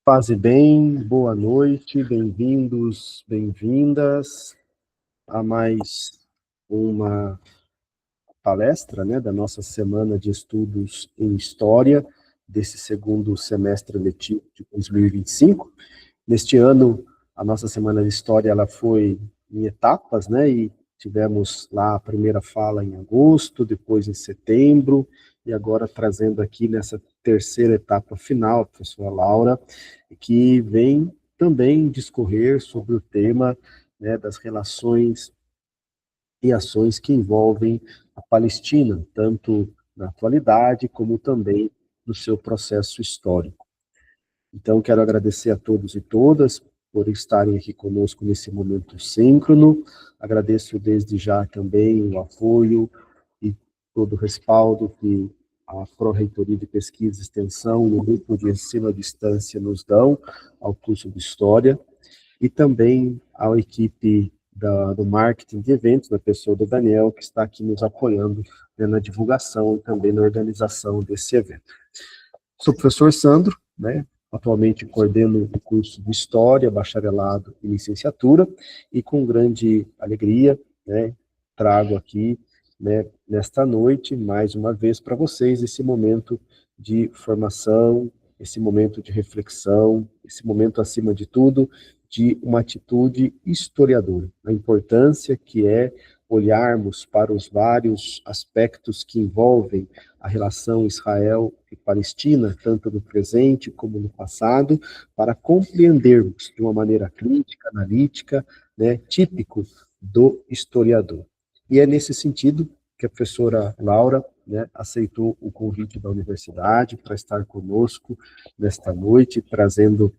Paz e bem, boa noite, bem-vindos, bem-vindas a mais uma palestra, né, da nossa semana de estudos em História, desse segundo semestre letivo de 2025. Neste ano, a nossa semana de História ela foi em etapas, né, e tivemos lá a primeira fala em agosto, depois em setembro, e agora trazendo aqui nessa terceira etapa final, a professora Laura, que vem também discorrer sobre o tema, né, das relações e ações que envolvem a Palestina, tanto na atualidade como também no seu processo histórico. Então, quero agradecer a todos e todas por estarem aqui conosco nesse momento síncrono. Agradeço desde já também o apoio e todo o respaldo que a Pró-Reitoria de Pesquisa e Extensão e o Grupo de Ensino à Distância nos dão ao curso de História, e também à equipe do marketing de eventos, na pessoa do Daniel, que está aqui nos apoiando, né, na divulgação e também na organização desse evento. Sou o professor Sandro, né, atualmente coordeno o curso de História, Bacharelado e Licenciatura, e com grande alegria, né, trago aqui, né, nesta noite, mais uma vez para vocês, esse momento de formação, esse momento de reflexão, esse momento, acima de tudo, de uma atitude historiadora, a importância que é olharmos para os vários aspectos que envolvem a relação Israel e Palestina, tanto no presente como no passado, para compreendermos de uma maneira crítica, analítica, né, típico do historiador. E é nesse sentido que a professora Laura, né, aceitou o convite da universidade para estar conosco nesta noite, trazendo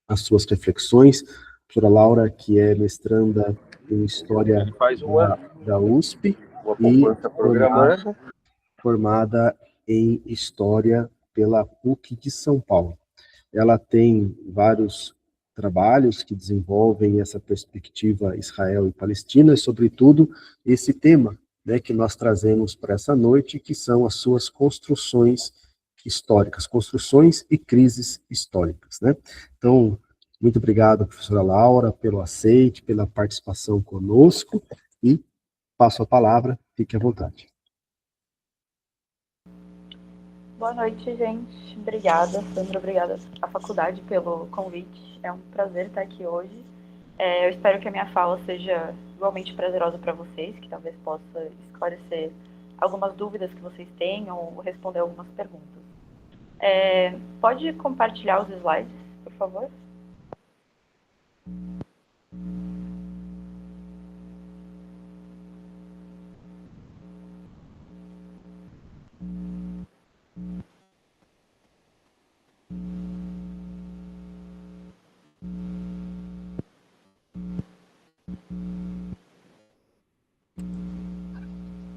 as suas reflexões. A professora Laura, que é mestranda em História da USP e formada em História pela PUC de São Paulo. Ela tem vários trabalhos que desenvolvem essa perspectiva Israel e Palestina, e, sobretudo, esse tema, né, que nós trazemos para essa noite, que são as suas construções históricas, construções e crises históricas, né? Então, muito obrigado, professora Laura, pelo aceite, pela participação conosco, e passo a palavra, fique à vontade. Boa noite, gente. Obrigada, Sandra. Obrigada à faculdade pelo convite. É um prazer estar aqui hoje. Eu espero que a minha fala seja igualmente prazerosa para vocês, que talvez possa esclarecer algumas dúvidas que vocês tenham ou responder algumas perguntas. Pode compartilhar os slides, por favor?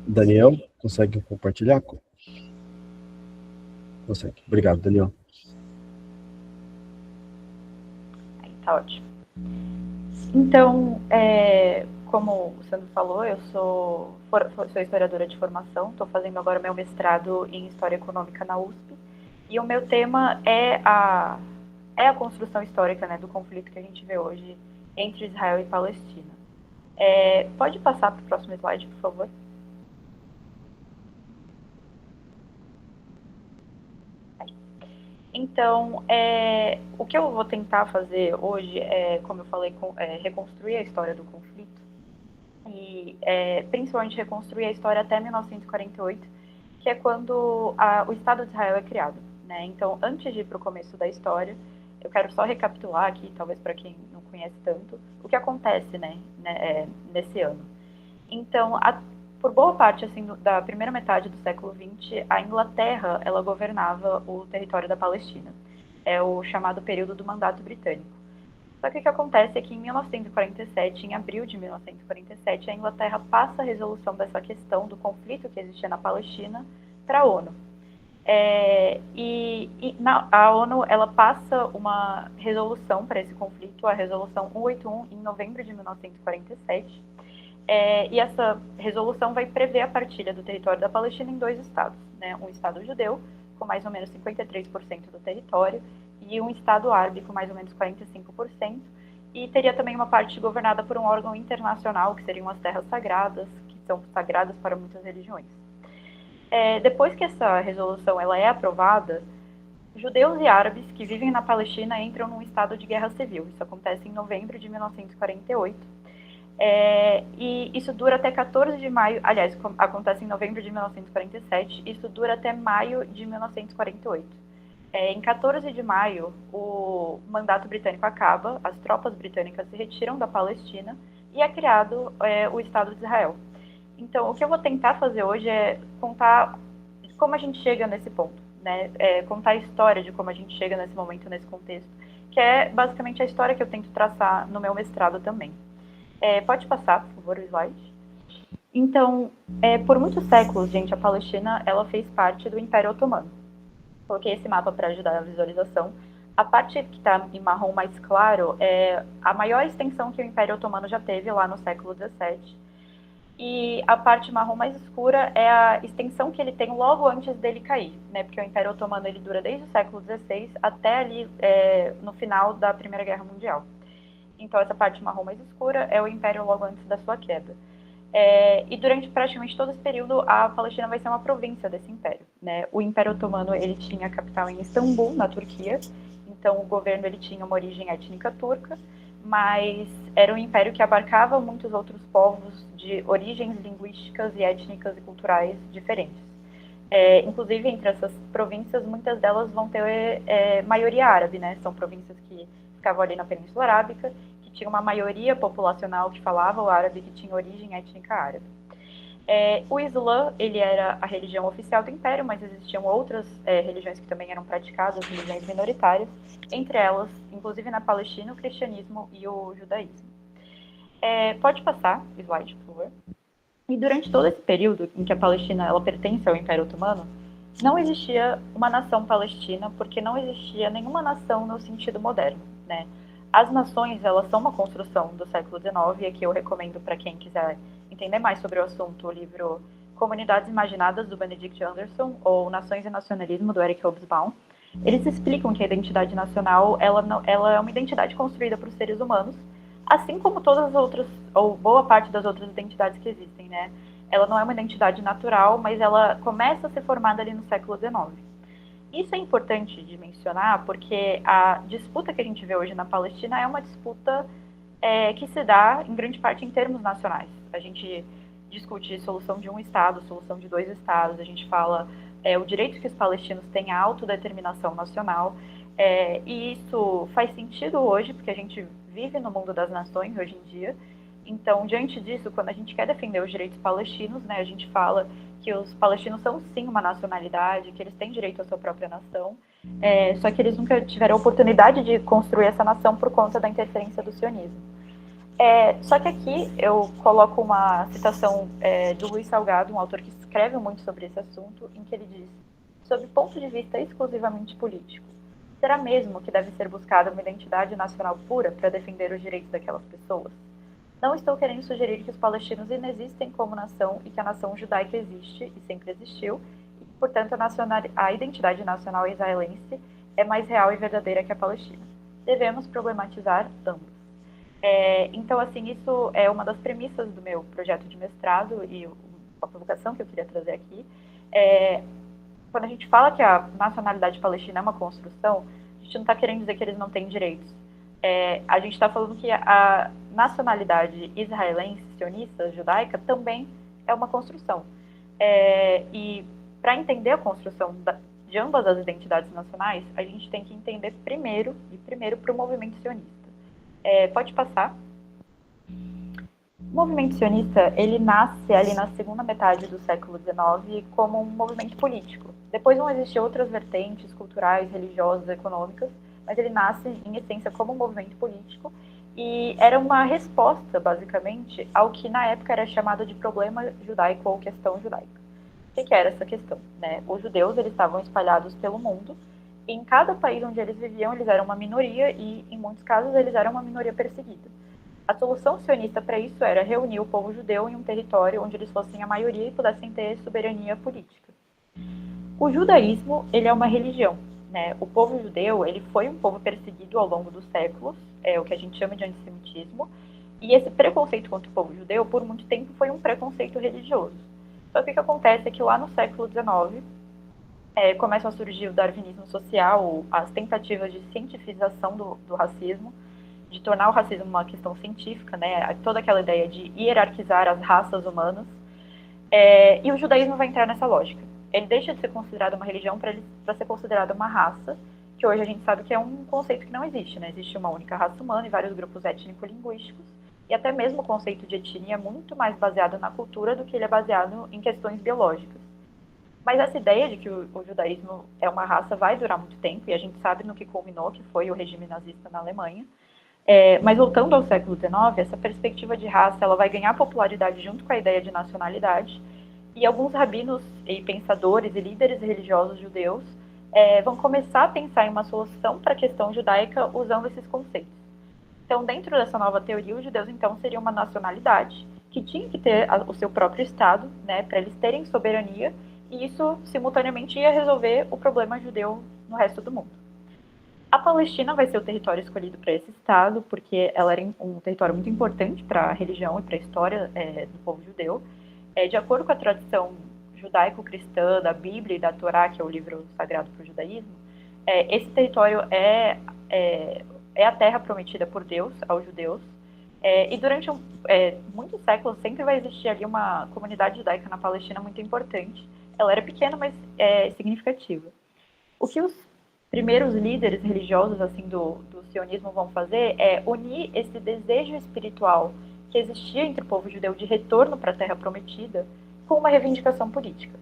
Daniel, consegue compartilhar? Consegue. Obrigado, Daniel. Aí, tá ótimo. Então, como o Sandro falou, eu sou historiadora de formação, estou fazendo agora meu mestrado em História Econômica na USP, e o meu tema é a construção histórica, né, do conflito que a gente vê hoje entre Israel e Palestina. Pode passar para o próximo slide, por favor? Então, o que eu vou tentar fazer hoje é, como eu falei, reconstruir a história do conflito e principalmente reconstruir a história até 1948, que é quando o Estado de Israel é criado, né? Então, antes de ir para o começo da história, eu quero só recapitular aqui, talvez para quem não conhece tanto, o que acontece, né, nesse ano. Então, por boa parte assim, da primeira metade do século XX, a Inglaterra ela governava o território da Palestina. É o chamado período do Mandato Britânico. Só que o que acontece é que em 1947, em abril de 1947, a Inglaterra passa a resolução dessa questão do conflito que existia na Palestina para a ONU. A ONU ela passa uma resolução para esse conflito, a resolução 181, em novembro de 1947, e essa resolução vai prever a partilha do território da Palestina em dois estados, né? Um estado judeu, com mais ou menos 53% do território, e um Estado árabe com mais ou menos 45%, e teria também uma parte governada por um órgão internacional, que seriam as terras sagradas, que são sagradas para muitas religiões. Depois que essa resolução ela é aprovada, judeus e árabes que vivem na Palestina entram num estado de guerra civil. Isso acontece em novembro de 1948. E isso dura até 14 de maio, aliás, acontece em novembro de 1947, isso dura até maio de 1948. Em 14 de maio, o mandato britânico acaba, as tropas britânicas se retiram da Palestina e é criado o Estado de Israel. Então, o que eu vou tentar fazer hoje é contar como a gente chega nesse ponto, né? Contar a história de como a gente chega nesse momento, nesse contexto, que é basicamente a história que eu tento traçar no meu mestrado também. Pode passar, por favor, o slide. Então, por muitos séculos, gente, a Palestina ela fez parte do Império Otomano. Coloquei esse mapa para ajudar a visualização. A parte que está em marrom mais claro é a maior extensão que o Império Otomano já teve lá no século XVII. E a parte marrom mais escura é a extensão que ele tem logo antes dele cair, né? Porque o Império Otomano ele dura desde o século XVI até ali no final da Primeira Guerra Mundial. Então essa parte marrom mais escura é o Império logo antes da sua queda. E durante praticamente todo esse período, a Palestina vai ser uma província desse império, né? O Império Otomano ele tinha a capital em Istambul, na Turquia. Então o governo ele tinha uma origem étnica turca, mas era um império que abarcava muitos outros povos de origens linguísticas e étnicas e culturais diferentes. Inclusive entre essas províncias, muitas delas vão ter maioria árabe, né? São províncias que ficavam ali na Península Arábica, tinha uma maioria populacional que falava o árabe, que tinha origem étnica árabe. O Islã, ele era a religião oficial do Império, mas existiam outras religiões que também eram praticadas, religiões minoritárias, entre elas, inclusive na Palestina, o cristianismo e o judaísmo. Pode passar o slide, por favor. E durante todo esse período em que a Palestina ela pertence ao Império Otomano, não existia uma nação palestina, porque não existia nenhuma nação no sentido moderno, né? As nações, elas são uma construção do século XIX, e aqui eu recomendo para quem quiser entender mais sobre o assunto, o livro Comunidades Imaginadas, do Benedict Anderson, ou Nações e Nacionalismo, do Eric Hobsbawm. Eles explicam que a identidade nacional, ela é uma identidade construída por seres humanos, assim como todas as outras, ou boa parte das outras identidades que existem, né? Ela não é uma identidade natural, mas ela começa a ser formada ali no século XIX. Isso é importante de mencionar porque a disputa que a gente vê hoje na Palestina é uma disputa que se dá, em grande parte, em termos nacionais. A gente discute solução de um Estado, solução de dois Estados, a gente fala o direito que os palestinos têm à autodeterminação nacional, e isso faz sentido hoje, porque a gente vive no mundo das nações hoje em dia. Então, diante disso, quando a gente quer defender os direitos palestinos, né, a gente fala que os palestinos são sim uma nacionalidade, que eles têm direito à sua própria nação, só que eles nunca tiveram a oportunidade de construir essa nação por conta da interferência do sionismo. Só que aqui eu coloco uma citação do Luiz Salgado, um autor que escreve muito sobre esse assunto, em que ele diz: sob ponto de vista exclusivamente político, será mesmo que deve ser buscada uma identidade nacional pura para defender os direitos daquelas pessoas? Não estou querendo sugerir que os palestinos inexistem como nação e que a nação judaica existe e sempre existiu, e que, portanto, a identidade nacional israelense é mais real e verdadeira que a palestina. Devemos problematizar ambos. Então, assim, isso é uma das premissas do meu projeto de mestrado e a provocação que eu queria trazer aqui. Quando a gente fala que a nacionalidade palestina é uma construção, a gente não está querendo dizer que eles não têm direitos. A gente está falando que a nacionalidade israelense, sionista, judaica, também é uma construção. E para entender a construção de ambas as identidades nacionais, a gente tem que entender primeiro para o movimento sionista. Pode passar. O movimento sionista, ele nasce ali na segunda metade do século XIX como um movimento político. Depois vão existir outras vertentes culturais, religiosas, econômicas, mas ele nasce, em essência, como um movimento político e era uma resposta, basicamente, ao que na época era chamado de problema judaico ou questão judaica. O que era essa questão? Né? Os judeus eles estavam espalhados pelo mundo e em cada país onde eles viviam, eles eram uma minoria e, em muitos casos, eles eram uma minoria perseguida. A solução sionista para isso era reunir o povo judeu em um território onde eles fossem a maioria e pudessem ter soberania política. O judaísmo, ele é uma religião, né? O povo judeu, ele foi um povo perseguido ao longo dos séculos, é o que a gente chama de antissemitismo, e esse preconceito contra o povo judeu, por muito tempo, foi um preconceito religioso. Só que o que acontece é que lá no século XIX, começam a surgir o darwinismo social, as tentativas de cientificação do racismo, de tornar o racismo uma questão científica, né? Toda aquela ideia de hierarquizar as raças humanas, e o judaísmo vai entrar nessa lógica. Ele deixa de ser considerado uma religião para ser considerado uma raça, que hoje a gente sabe que é um conceito que não existe, né? Existe uma única raça humana e vários grupos étnico-linguísticos, e até mesmo o conceito de etnia é muito mais baseado na cultura do que ele é baseado em questões biológicas. Mas essa ideia de que o judaísmo é uma raça vai durar muito tempo, e a gente sabe no que culminou, que foi o regime nazista na Alemanha. Mas voltando ao século XIX, essa perspectiva de raça ela vai ganhar popularidade junto com a ideia de nacionalidade, e alguns rabinos e pensadores e líderes religiosos judeus vão começar a pensar em uma solução para a questão judaica usando esses conceitos. Então, dentro dessa nova teoria, os judeus então seriam uma nacionalidade que tinha que ter o seu próprio Estado, né, para eles terem soberania, e isso simultaneamente ia resolver o problema judeu no resto do mundo. A Palestina vai ser o território escolhido para esse Estado, porque ela era um território muito importante para a religião e para a história do povo judeu. De acordo com a tradição judaico-cristã da Bíblia e da Torá, que é o livro sagrado para o judaísmo, esse território é a terra prometida por Deus aos judeus. E durante muitos séculos sempre vai existir ali uma comunidade judaica na Palestina muito importante. Ela era pequena, mas significativa. O que os primeiros líderes religiosos assim do sionismo vão fazer é unir esse desejo espiritual que existia entre o povo judeu de retorno para a Terra Prometida com uma reivindicação política.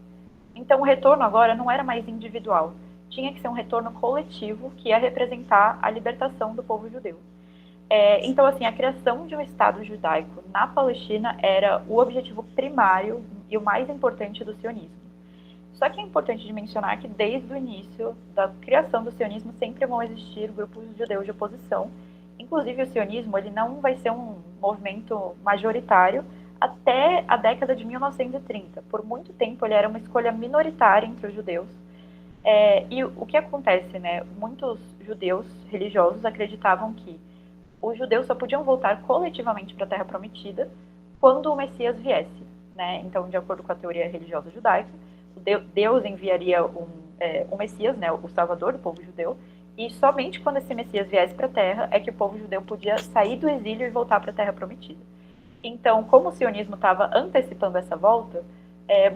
Então o retorno agora não era mais individual, tinha que ser um retorno coletivo que ia representar a libertação do povo judeu. Então, assim, a criação de um Estado judaico na Palestina era o objetivo primário e o mais importante do sionismo. Só que é importante de mencionar que desde o início da criação do sionismo sempre vão existir grupos judeus de oposição. Inclusive o sionismo ele não vai ser um movimento majoritário até a década de 1930. Por muito tempo ele era uma escolha minoritária entre os judeus. E o que acontece, né? Muitos judeus religiosos acreditavam que os judeus só podiam voltar coletivamente para a Terra Prometida quando o Messias viesse, né? Então, de acordo com a teoria religiosa judaica, Deus enviaria um Messias, né, o Salvador do povo judeu, e somente quando esse Messias viesse para a Terra é que o povo judeu podia sair do exílio e voltar para a Terra Prometida. Então, como o sionismo estava antecipando essa volta,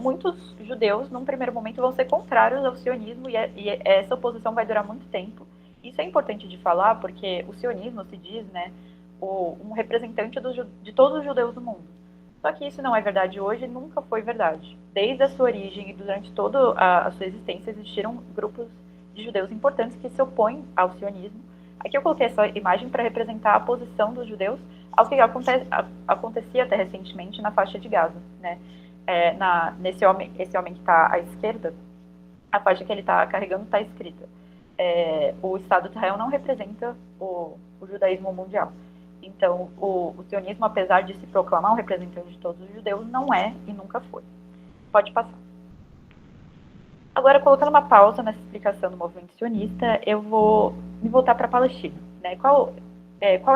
muitos judeus, num primeiro momento, vão ser contrários ao sionismo e essa oposição vai durar muito tempo. Isso é importante de falar porque o sionismo se diz, né, um representante de todos os judeus do mundo. Só que isso não é verdade hoje e nunca foi verdade. Desde a sua origem e durante toda a sua existência existiram grupos de judeus importantes que se opõem ao sionismo. Aqui eu coloquei essa imagem para representar a posição dos judeus ao que acontecia até recentemente na faixa de Gaza, né? Esse homem que está à esquerda, a faixa que ele está carregando está escrita: o Estado de Israel não representa o judaísmo mundial. Então, o sionismo, apesar de se proclamar um representante de todos os judeus, não é e nunca foi. Pode passar. Agora, colocando uma pausa nessa explicação do movimento sionista, eu vou me voltar para a Palestina, né? Qual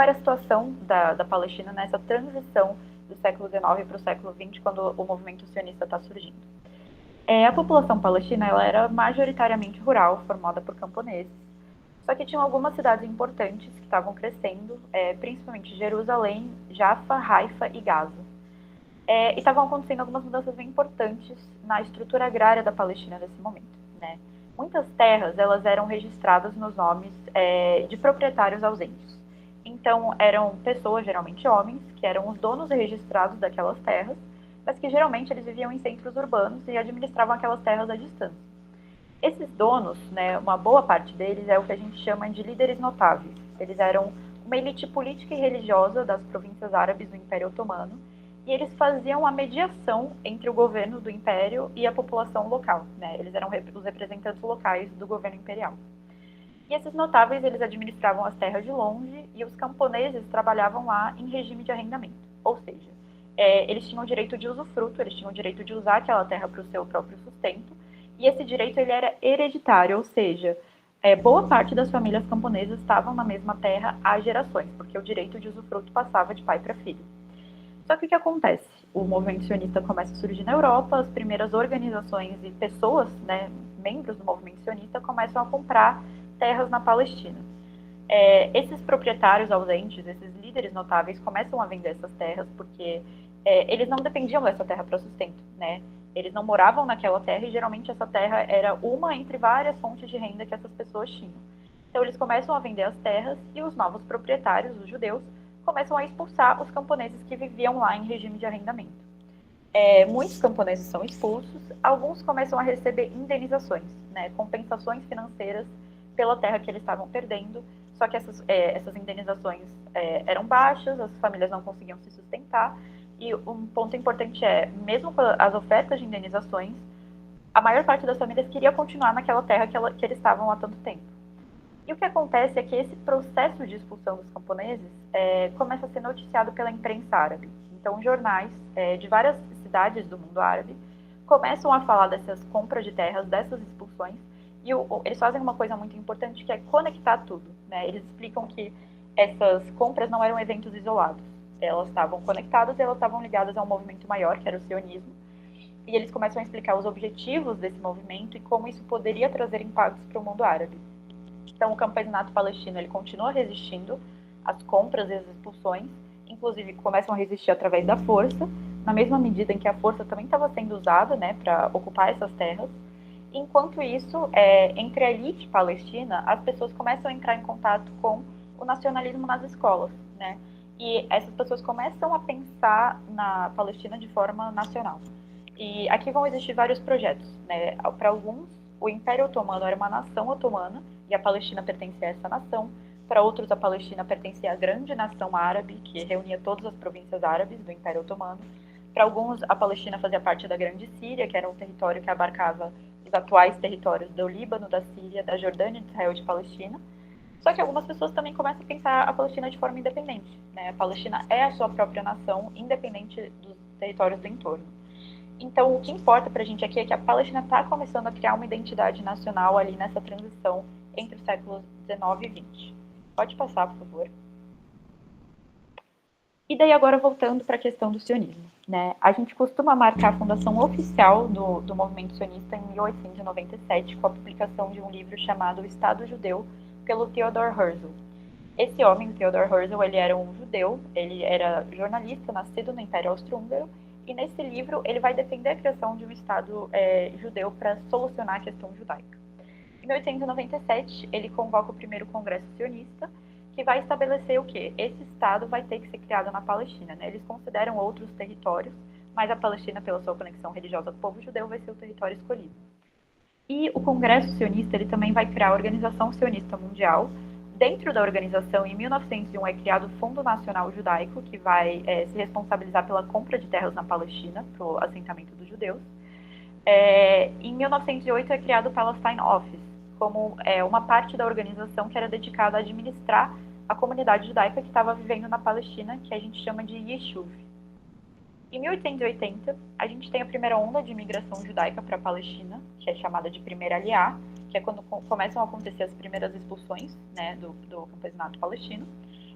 era a situação da Palestina nessa transição do século XIX para o século XX, quando o movimento sionista está surgindo? A população palestina ela era majoritariamente rural, formada por camponeses, só que tinham algumas cidades importantes que estavam crescendo, principalmente Jerusalém, Jaffa, Haifa e Gaza. E estavam acontecendo algumas mudanças bem importantes na estrutura agrária da Palestina nesse momento, né? Muitas terras elas eram registradas nos nomes de proprietários ausentes. Então, eram pessoas, geralmente homens, que eram os donos registrados daquelas terras, mas que geralmente eles viviam em centros urbanos e administravam aquelas terras à distância. Esses donos, né, uma boa parte deles é o que a gente chama de líderes notáveis. Eles eram uma elite política e religiosa das províncias árabes do Império Otomano, e eles faziam a mediação entre o governo do Império e a população local, né? Eles eram os representantes locais do governo imperial. E esses notáveis, eles administravam as terras de longe e os camponeses trabalhavam lá em regime de arrendamento. Ou seja, eles tinham o direito de usufruto, eles tinham o direito de usar aquela terra para o seu próprio sustento, e esse direito ele era hereditário, ou seja, boa parte das famílias camponesas estavam na mesma terra há gerações, porque o direito de usufruto passava de pai para filho. Só que o que acontece? O movimento sionista começa a surgir na Europa, as primeiras organizações e pessoas, né, membros do movimento sionista, começam a comprar terras na Palestina. Esses proprietários ausentes, esses líderes notáveis, começam a vender essas terras porque eles não dependiam dessa terra para sustento, né? Eles não moravam naquela terra e geralmente essa terra era uma entre várias fontes de renda que essas pessoas tinham. Então eles começam a vender as terras e os novos proprietários, os judeus, começam a expulsar os camponeses que viviam lá em regime de arrendamento. Muitos camponeses são expulsos, alguns começam a receber indenizações, né, compensações financeiras pela terra que eles estavam perdendo, só que essas indenizações eram baixas, as famílias não conseguiam se sustentar, e um ponto importante mesmo com as ofertas de indenizações, a maior parte das famílias queria continuar naquela terra que eles estavam há tanto tempo. E o que acontece é que esse processo de expulsão dos camponeses começa a ser noticiado pela imprensa árabe. Então, jornais de várias cidades do mundo árabe começam a falar dessas compras de terras, dessas expulsões, e eles fazem uma coisa muito importante que é conectar tudo, né? Eles explicam que essas compras não eram eventos isolados, elas estavam conectadas e elas estavam ligadas a um movimento maior, que era o sionismo, e eles começam a explicar os objetivos desse movimento e como isso poderia trazer impactos para o mundo árabe. Então, o campeonato palestino ele continua resistindo às compras e às expulsões, inclusive começam a resistir através da força, na mesma medida em que a força também estava sendo usada, né, para ocupar essas terras. Enquanto isso, entre a elite palestina, as pessoas começam a entrar em contato com o nacionalismo nas escolas, né? E essas pessoas começam a pensar na Palestina de forma nacional. E aqui vão existir vários projetos, né? Para alguns, o Império Otomano era uma nação otomana e a Palestina pertencia a essa nação. Para outros, a Palestina pertencia à grande nação árabe, que reunia todas as províncias árabes do Império Otomano. Para alguns, a Palestina fazia parte da Grande Síria, que era um território que abarcava os atuais territórios do Líbano, da Síria, da Jordânia, de Israel e de Palestina. Só que algumas pessoas também começam a pensar a Palestina de forma independente, né? A Palestina é a sua própria nação, independente dos territórios do entorno. Então, o que importa para a gente aqui é que a Palestina está começando a criar uma identidade nacional ali nessa transição entre os séculos 19 e 20. Pode passar, por favor. E daí agora voltando para a questão do sionismo, né? A gente costuma marcar a fundação oficial do movimento sionista em 1897 com a publicação de um livro chamado O Estado Judeu pelo Theodor Herzl. Esse homem, Theodor Herzl, ele era um judeu, ele era jornalista nascido no Império Austro-Húngaro e nesse livro ele vai defender a criação de um Estado judeu para solucionar a questão judaica. Em 1897 ele convoca o primeiro Congresso Sionista que vai estabelecer o quê? Esse Estado vai ter que ser criado na Palestina, né? Eles consideram outros territórios, mas a Palestina, pela sua conexão religiosa com o povo judeu, vai ser o território escolhido. E o Congresso Sionista ele também vai criar a Organização Sionista Mundial. Dentro da organização, em 1901, é criado o Fundo Nacional Judaico, que vai se responsabilizar pela compra de terras na Palestina, para o assentamento dos judeus. Em 1908 é criado o Palestine Office, como uma parte da organização que era dedicada a administrar a comunidade judaica que estava vivendo na Palestina, que a gente chama de Yeshuv. Em 1880, a gente tem a primeira onda de imigração judaica para a Palestina, que é chamada de Primeira Aliá, que é quando começam a acontecer as primeiras expulsões, né, do campeonato palestino.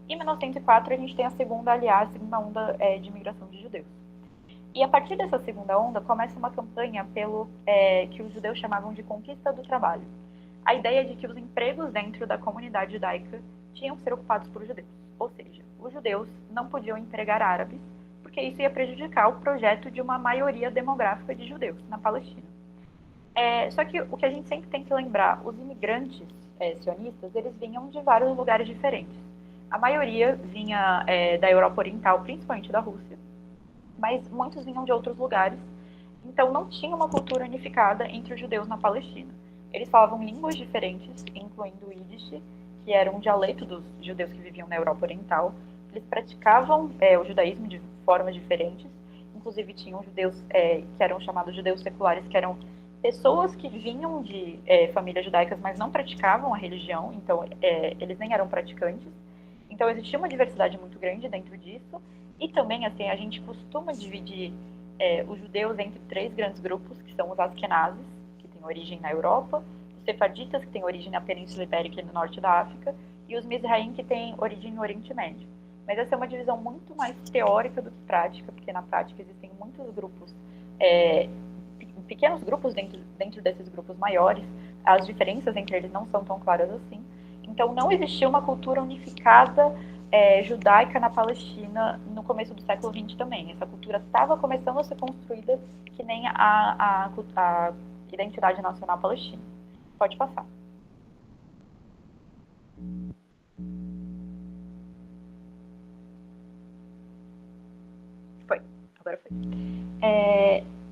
Em 1904, a gente tem a segunda Aliá, a segunda onda de imigração de judeus. E a partir dessa segunda onda, começa uma campanha pelo que os judeus chamavam de conquista do trabalho. A ideia de que os empregos dentro da comunidade judaica tinham que ser ocupados por judeus. Ou seja, os judeus não podiam empregar árabes, porque isso ia prejudicar o projeto de uma maioria demográfica de judeus na Palestina. Só que o que a gente sempre tem que lembrar, os imigrantes sionistas, eles vinham de vários lugares diferentes. A maioria vinha da Europa Oriental, principalmente da Rússia, mas muitos vinham de outros lugares, então não tinha uma cultura unificada entre os judeus na Palestina. Eles falavam línguas diferentes, incluindo o Yiddish, que era um dialeto dos judeus que viviam na Europa Oriental. Eles praticavam o judaísmo de formas diferentes, inclusive tinham judeus que eram chamados judeus seculares, que eram pessoas que vinham de famílias judaicas, mas não praticavam a religião, então eles nem eram praticantes. Então existia uma diversidade muito grande dentro disso, e também assim a gente costuma dividir os judeus entre três grandes grupos, que são os Askenazes, que têm origem na Europa, os sefarditas, que têm origem na Península Ibérica e no norte da África, e os Mizraim, que têm origem no Oriente Médio. Mas essa é uma divisão muito mais teórica do que prática, porque na prática existem muitos grupos, pequenos grupos dentro desses grupos maiores, as diferenças entre eles não são tão claras assim. Então, não existia uma cultura unificada judaica na Palestina no começo do século XX também. Essa cultura estava começando a ser construída que nem a identidade nacional palestina. Pode passar. Foi. Agora foi.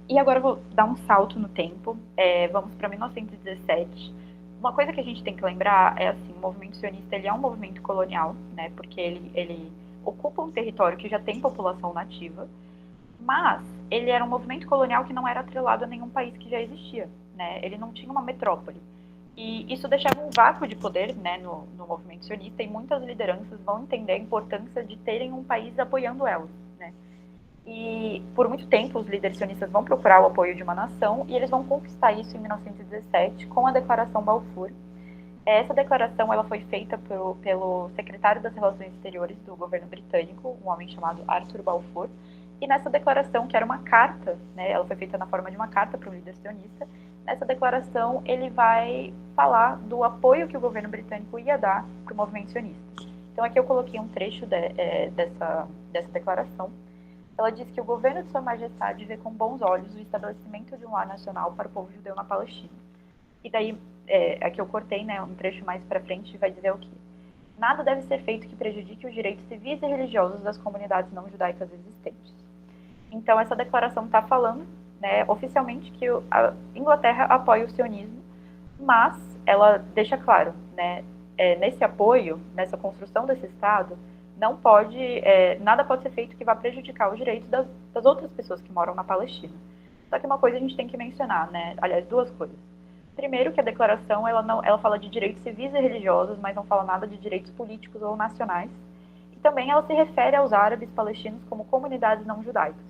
E agora eu vou dar um salto no tempo. Vamos para 1917. Uma coisa que a gente tem que lembrar é assim, o movimento sionista ele é um movimento colonial, né? Porque ele ocupa um território que já tem população nativa, mas ele era um movimento colonial que não era atrelado a nenhum país que já existia, né? Ele não tinha uma metrópole. E isso deixava um vácuo de poder, né, no movimento sionista, e muitas lideranças vão entender a importância de terem um país apoiando elas, né? E por muito tempo os líderes sionistas vão procurar o apoio de uma nação e eles vão conquistar isso em 1917 com a Declaração Balfour. Essa declaração ela foi feita pelo secretário das Relações Exteriores do governo britânico, um homem chamado Arthur Balfour. E nessa declaração, que era uma carta, né, ela foi feita na forma de uma carta para o líder sionista, nessa declaração ele vai falar do apoio que o governo britânico ia dar para o movimento sionista. Então aqui eu coloquei um trecho dessa declaração. Ela diz que o governo de Sua Majestade vê com bons olhos o estabelecimento de um lar nacional para o povo judeu na Palestina. E daí, aqui eu cortei, né, um trecho mais para frente, vai dizer o quê? Nada deve ser feito que prejudique os direitos civis e religiosos das comunidades não judaicas existentes. Então, essa declaração está falando, né, oficialmente, que a Inglaterra apoia o sionismo, mas ela deixa claro, né, nesse apoio, nessa construção desse Estado, não pode, nada pode ser feito que vá prejudicar os direitos das outras pessoas que moram na Palestina. Só que uma coisa a gente tem que mencionar, né? Aliás, duas coisas. Primeiro, que a declaração ela fala de direitos civis e religiosos, mas não fala nada de direitos políticos ou nacionais. E também ela se refere aos árabes palestinos como comunidades não judaicas.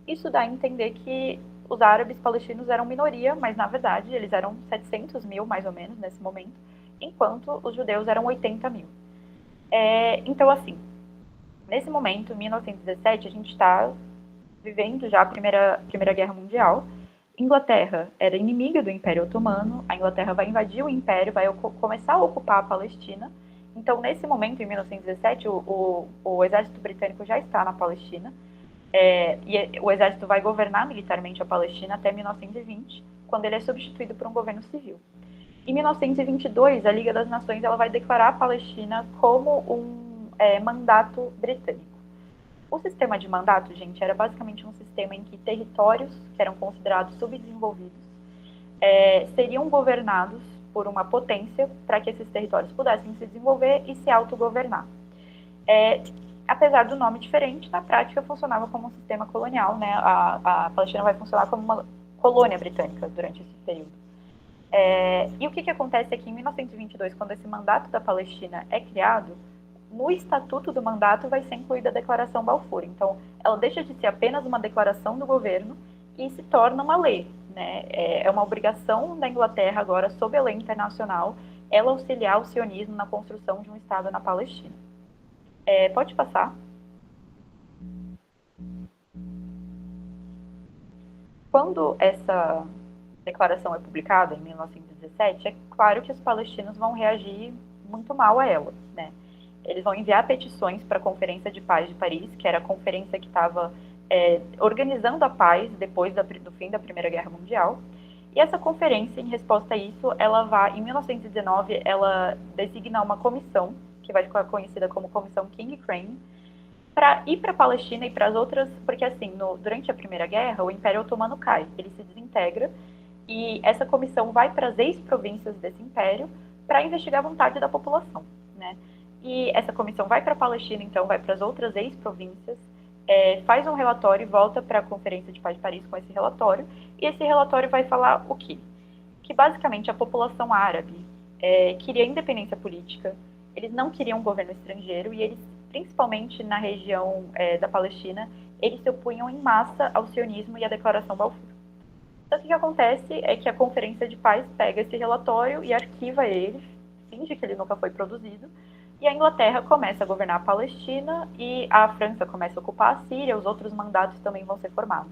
Isso dá a entender que os árabes palestinos eram minoria, mas na verdade eles eram 700 mil, mais ou menos, nesse momento, enquanto os judeus eram 80 mil. Então, assim, nesse momento, em 1917, a gente está vivendo já a Primeira Guerra Mundial. Inglaterra era inimiga do Império Otomano, a Inglaterra vai invadir o Império, vai começar a ocupar a Palestina. Então, nesse momento, em 1917, o exército britânico já está na Palestina, e o exército vai governar militarmente a Palestina até 1920, quando ele é substituído por um governo civil. Em 1922, a Liga das Nações ela vai declarar a Palestina como um mandato britânico. O sistema de mandato, gente, era basicamente um sistema em que territórios que eram considerados subdesenvolvidos seriam governados por uma potência para que esses territórios pudessem se desenvolver e se autogovernar. Apesar do nome diferente, na prática funcionava como um sistema colonial, né? A Palestina vai funcionar como uma colônia britânica durante esse período. E o que acontece é que em 1922, quando esse mandato da Palestina é criado, no estatuto do mandato vai ser incluída a Declaração Balfour. Então, ela deixa de ser apenas uma declaração do governo e se torna uma lei, né? É uma obrigação da Inglaterra agora, sob a lei internacional, ela auxiliar o sionismo na construção de um Estado na Palestina. Pode passar. Quando essa declaração é publicada, em 1917, é claro que os palestinos vão reagir muito mal a ela, né? Eles vão enviar petições para a Conferência de Paz de Paris, que era a conferência que estava organizando a paz depois do fim da Primeira Guerra Mundial. E essa conferência, em resposta a isso, ela vai, em 1919, ela designa uma comissão, que vai ficar conhecida como Comissão King Crane, para ir para a Palestina e para as outras, porque assim, durante a Primeira Guerra, o Império Otomano cai, ele se desintegra, e essa comissão vai para as ex-províncias desse império para investigar a vontade da população, né? E essa comissão vai para a Palestina, então, vai para as outras ex-províncias, faz um relatório e volta para a Conferência de Paz de Paris com esse relatório, e esse relatório vai falar o quê? Que basicamente a população árabe queria independência política, eles não queriam um governo estrangeiro, e eles, principalmente na região da Palestina, eles se opunham em massa ao sionismo e à Declaração Balfour. Então, o que acontece é que a Conferência de Paz pega esse relatório e arquiva ele, finge que ele nunca foi produzido, e a Inglaterra começa a governar a Palestina e a França começa a ocupar a Síria, os outros mandatos também vão ser formados.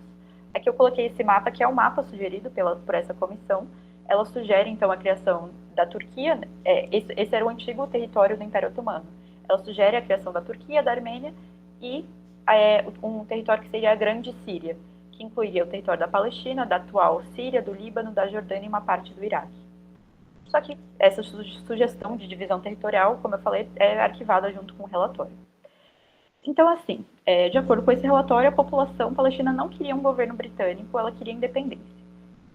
Aqui eu coloquei esse mapa, que é o mapa sugerido por essa comissão. Ela sugere, então, a criação da Turquia, esse era o antigo território do Império Otomano. Ela sugere a criação da Turquia, da Armênia e um território que seria a Grande Síria, que incluiria o território da Palestina, da atual Síria, do Líbano, da Jordânia e uma parte do Iraque. Só que essa sugestão de divisão territorial, como eu falei, é arquivada junto com o relatório. Então, assim, de acordo com esse relatório, a população palestina não queria um governo britânico, ela queria independência.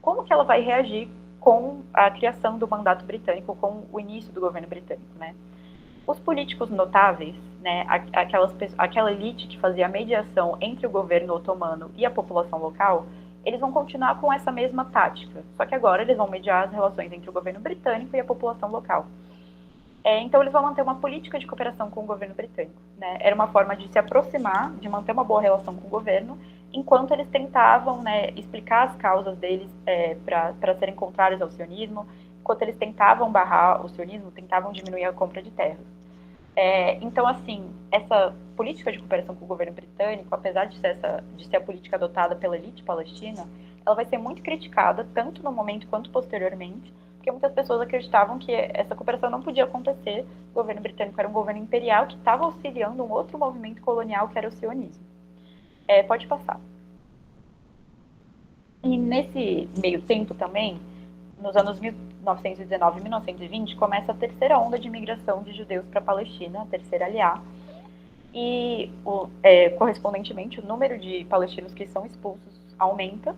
Como que ela vai reagir com a criação do mandato britânico, com o início do governo britânico, né? Os políticos notáveis, né, aquela elite que fazia a mediação entre o governo otomano e a população local, eles vão continuar com essa mesma tática, só que agora eles vão mediar as relações entre o governo britânico e a população local. Então eles vão manter uma política de cooperação com o governo britânico, né? Era uma forma de se aproximar, de manter uma boa relação com o governo, enquanto eles tentavam, né, explicar as causas deles para serem contrários ao sionismo, enquanto eles tentavam barrar o sionismo, tentavam diminuir a compra de terras. Então, assim, essa política de cooperação com o governo britânico, apesar de ser a política adotada pela elite palestina, ela vai ser muito criticada, tanto no momento quanto posteriormente, porque muitas pessoas acreditavam que essa cooperação não podia acontecer. O governo britânico era um governo imperial que estava auxiliando um outro movimento colonial, que era o sionismo. Pode passar. E nesse meio tempo também, nos anos 1919 e 1920, começa a terceira onda de imigração de judeus para a Palestina, a terceira aliá, e correspondentemente o número de palestinos que são expulsos aumenta,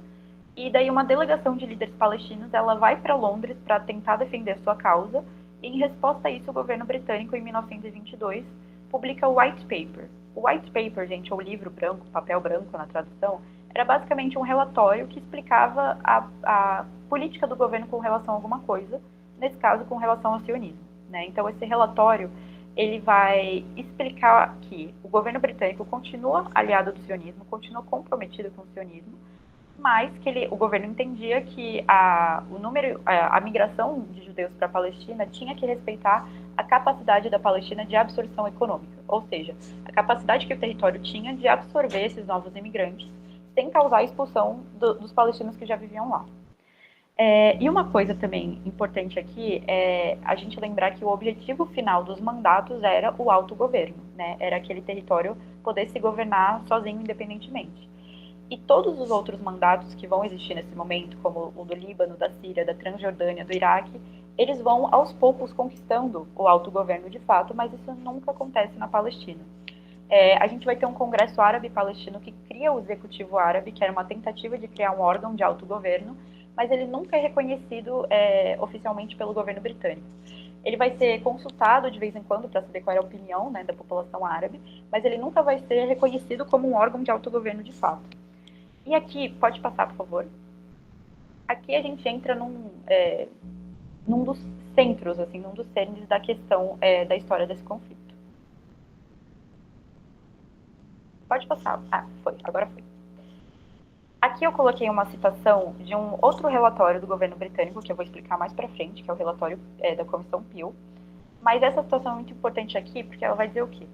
e daí uma delegação de líderes palestinos ela vai para Londres para tentar defender sua causa, e em resposta a isso o governo britânico, em 1922, publica o White Paper. O White Paper, gente, ou livro branco, papel branco na tradução, era basicamente um relatório que explicava a política do governo com relação a alguma coisa, nesse caso com relação ao sionismo, né? Então esse relatório ele vai explicar que o governo britânico continua aliado do sionismo, continua comprometido com o sionismo, mas que o governo entendia que a migração de judeus para a Palestina tinha que respeitar a capacidade da Palestina de absorção econômica, ou seja, a capacidade que o território tinha de absorver esses novos imigrantes sem causar a expulsão dos palestinos que já viviam lá. E uma coisa também importante aqui é a gente lembrar que o objetivo final dos mandatos era o autogoverno, né? Era aquele território poder se governar sozinho, independentemente. E todos os outros mandatos que vão existir nesse momento, como o do Líbano, da Síria, da Transjordânia, do Iraque, eles vão aos poucos conquistando o autogoverno de fato, mas isso nunca acontece na Palestina. A gente vai ter um congresso árabe palestino que cria o executivo árabe, que era uma tentativa de criar um órgão de autogoverno, mas ele nunca é reconhecido oficialmente pelo governo britânico. Ele vai ser consultado de vez em quando para saber qual é a opinião, né, da população árabe, mas ele nunca vai ser reconhecido como um órgão de autogoverno de fato. E aqui, pode passar, por favor. Aqui a gente entra num dos centros, assim, num dos cernes da questão da história desse conflito. Pode passar. Foi. Agora foi. Aqui eu coloquei uma citação de um outro relatório do governo britânico, que eu vou explicar mais para frente, que é o relatório da Comissão Peel. Mas essa citação é muito importante aqui, porque ela vai dizer o quê?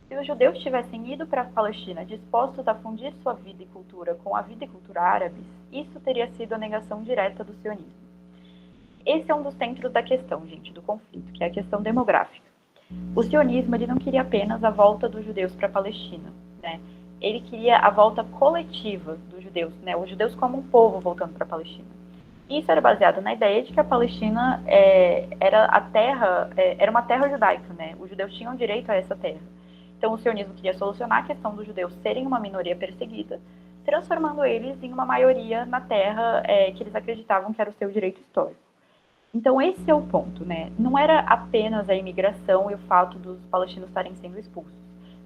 Se os judeus tivessem ido para a Palestina dispostos a fundir sua vida e cultura com a vida e cultura árabes, isso teria sido a negação direta do sionismo. Esse é um dos centros da questão, gente, do conflito, que é a questão demográfica. O sionismo ele não queria apenas a volta dos judeus para a Palestina, né? Ele queria a volta coletiva dos judeus, né? Os judeus como um povo voltando para a Palestina. Isso era baseado na ideia de que a Palestina era uma terra judaica, né? Os judeus tinham direito a essa terra. Então, o sionismo queria solucionar a questão dos judeus serem uma minoria perseguida, transformando eles em uma maioria na terra que eles acreditavam que era o seu direito histórico. Então, esse é o ponto, né? Não era apenas a imigração e o fato dos palestinos estarem sendo expulsos.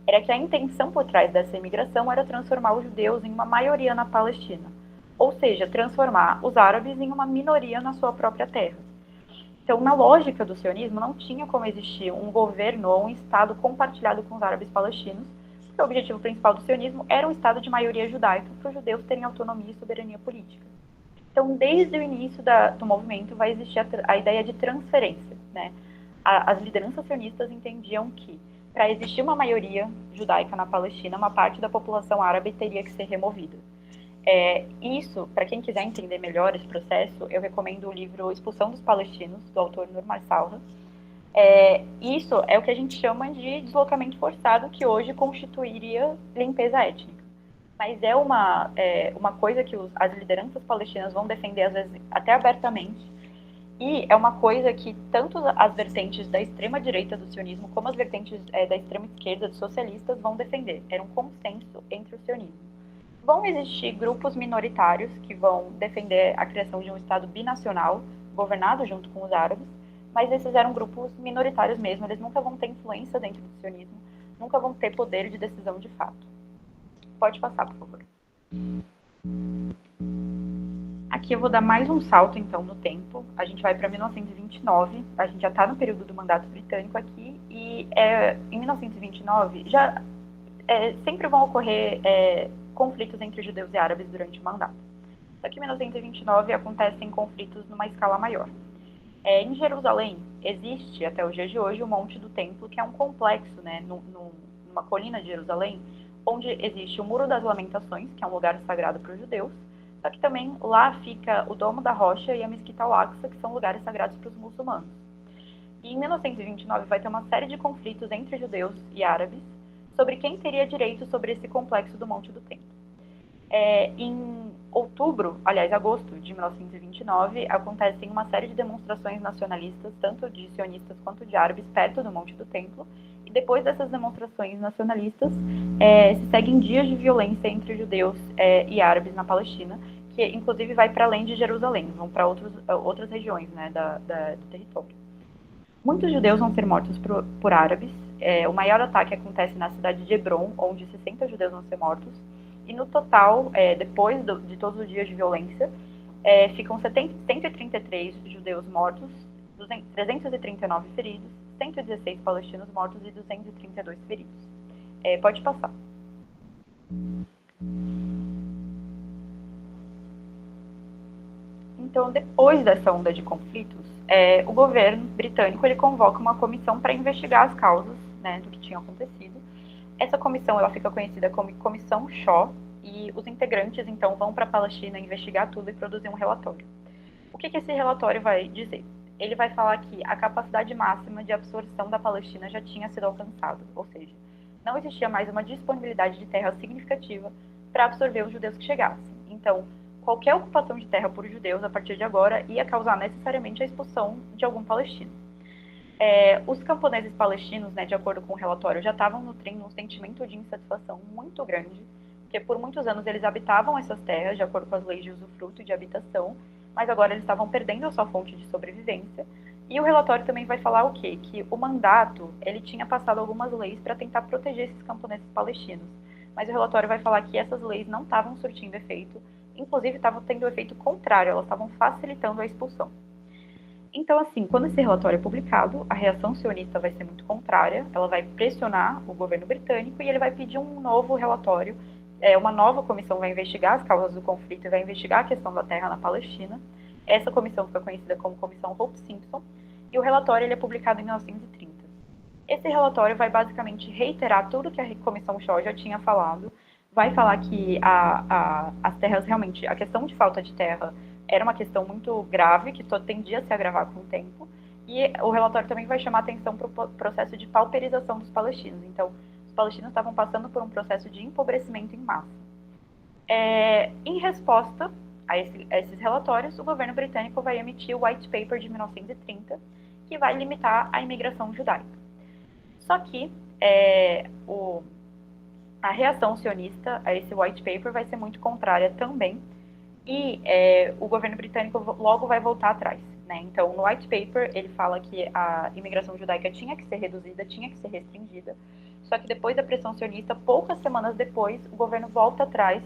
Era que a intenção por trás dessa imigração era transformar os judeus em uma maioria na Palestina. Ou seja, transformar os árabes em uma minoria na sua própria terra. Então, na lógica do sionismo, não tinha como existir um governo ou um Estado compartilhado com os árabes palestinos, porque o objetivo principal do sionismo era um Estado de maioria judaica, para os judeus terem autonomia e soberania política. Então, desde o início do movimento, vai existir a ideia de transferência, né? As lideranças sionistas entendiam que, para existir uma maioria judaica na Palestina, uma parte da população árabe teria que ser removida. Isso, para quem quiser entender melhor esse processo, eu recomendo o livro Expulsão dos Palestinos, do autor Nur Marsalha. Isso é o que a gente chama de deslocamento forçado, que hoje constituiria limpeza étnica. Mas é uma coisa que as lideranças palestinas vão defender, às vezes, até abertamente. E é uma coisa que tanto as vertentes da extrema-direita do sionismo, como as vertentes da extrema-esquerda dos socialistas vão defender. Era um consenso entre o sionismo. Vão existir grupos minoritários que vão defender a criação de um Estado binacional, governado junto com os árabes, mas esses eram grupos minoritários mesmo, eles nunca vão ter influência dentro do sionismo, nunca vão ter poder de decisão de fato. Pode passar, por favor. Aqui eu vou dar mais um salto, então, no tempo. A gente vai para 1929, a gente já está no período do mandato britânico aqui, e em 1929 sempre vão ocorrer conflitos entre judeus e árabes durante o mandato. Só que em 1929 acontecem conflitos numa escala maior. Em Jerusalém, existe, até os dias de hoje, o Monte do Templo, que é um complexo, né, numa colina de Jerusalém, onde existe o Muro das Lamentações, que é um lugar sagrado para os judeus, só que também lá fica o Domo da Rocha e a Mesquita Al-Aqsa, que são lugares sagrados para os muçulmanos. E em 1929 vai ter uma série de conflitos entre judeus e árabes sobre quem teria direito sobre esse complexo do Monte do Templo. Em agosto de 1929, acontecem uma série de demonstrações nacionalistas, tanto de sionistas quanto de árabes, perto do Monte do Templo. E depois dessas demonstrações nacionalistas, se seguem dias de violência entre judeus e árabes na Palestina, que inclusive vai para além de Jerusalém, vão para outras regiões, né, do território. Muitos judeus vão ser mortos por árabes. O maior ataque acontece na cidade de Hebron, onde 60 judeus vão ser mortos. E no total, depois de todos os dias de violência, ficam 133 judeus mortos, 339 feridos, 116 palestinos mortos e 232 feridos. Pode passar. Então, depois dessa onda de conflitos, o governo britânico ele convoca uma comissão para investigar as causas, né, do que tinha acontecido. Essa comissão ela fica conhecida como Comissão Shaw, e os integrantes, então, vão para a Palestina investigar tudo e produzir um relatório. O que esse relatório vai dizer? Ele vai falar que a capacidade máxima de absorção da Palestina já tinha sido alcançada, ou seja, não existia mais uma disponibilidade de terra significativa para absorver os judeus que chegassem. Então, qualquer ocupação de terra por judeus, a partir de agora, ia causar necessariamente a expulsão de algum palestino. Os camponeses palestinos, né, de acordo com o relatório, já estavam nutrindo um sentimento de insatisfação muito grande, porque por muitos anos eles habitavam essas terras, de acordo com as leis de usufruto e de habitação, mas agora eles estavam perdendo a sua fonte de sobrevivência. E o relatório também vai falar o quê? Que o mandato, ele tinha passado algumas leis para tentar proteger esses camponeses palestinos, mas o relatório vai falar que essas leis não estavam surtindo efeito, inclusive estavam tendo um efeito contrário, elas estavam facilitando a expulsão. Então, assim, quando esse relatório é publicado, a reação sionista vai ser muito contrária, ela vai pressionar o governo britânico e ele vai pedir um novo relatório, uma nova comissão vai investigar as causas do conflito e vai investigar a questão da terra na Palestina. Essa comissão fica conhecida como Comissão Hope Simpson, e o relatório ele é publicado em 1930. Esse relatório vai basicamente reiterar tudo que a Comissão Shaw já tinha falado, vai falar que as terras realmente, a questão de falta de terra era uma questão muito grave, que tendia a se agravar com o tempo, e o relatório também vai chamar atenção para o processo de pauperização dos palestinos. Então, os palestinos estavam passando por um processo de empobrecimento em massa. Em resposta a esses relatórios, o governo britânico vai emitir o White Paper de 1930, que vai limitar a imigração judaica. Só que a reação sionista a esse White Paper vai ser muito contrária também, e o governo britânico logo vai voltar atrás, né? Então, no White Paper, ele fala que a imigração judaica tinha que ser reduzida, tinha que ser restringida, só que depois da pressão sionista, poucas semanas depois, o governo volta atrás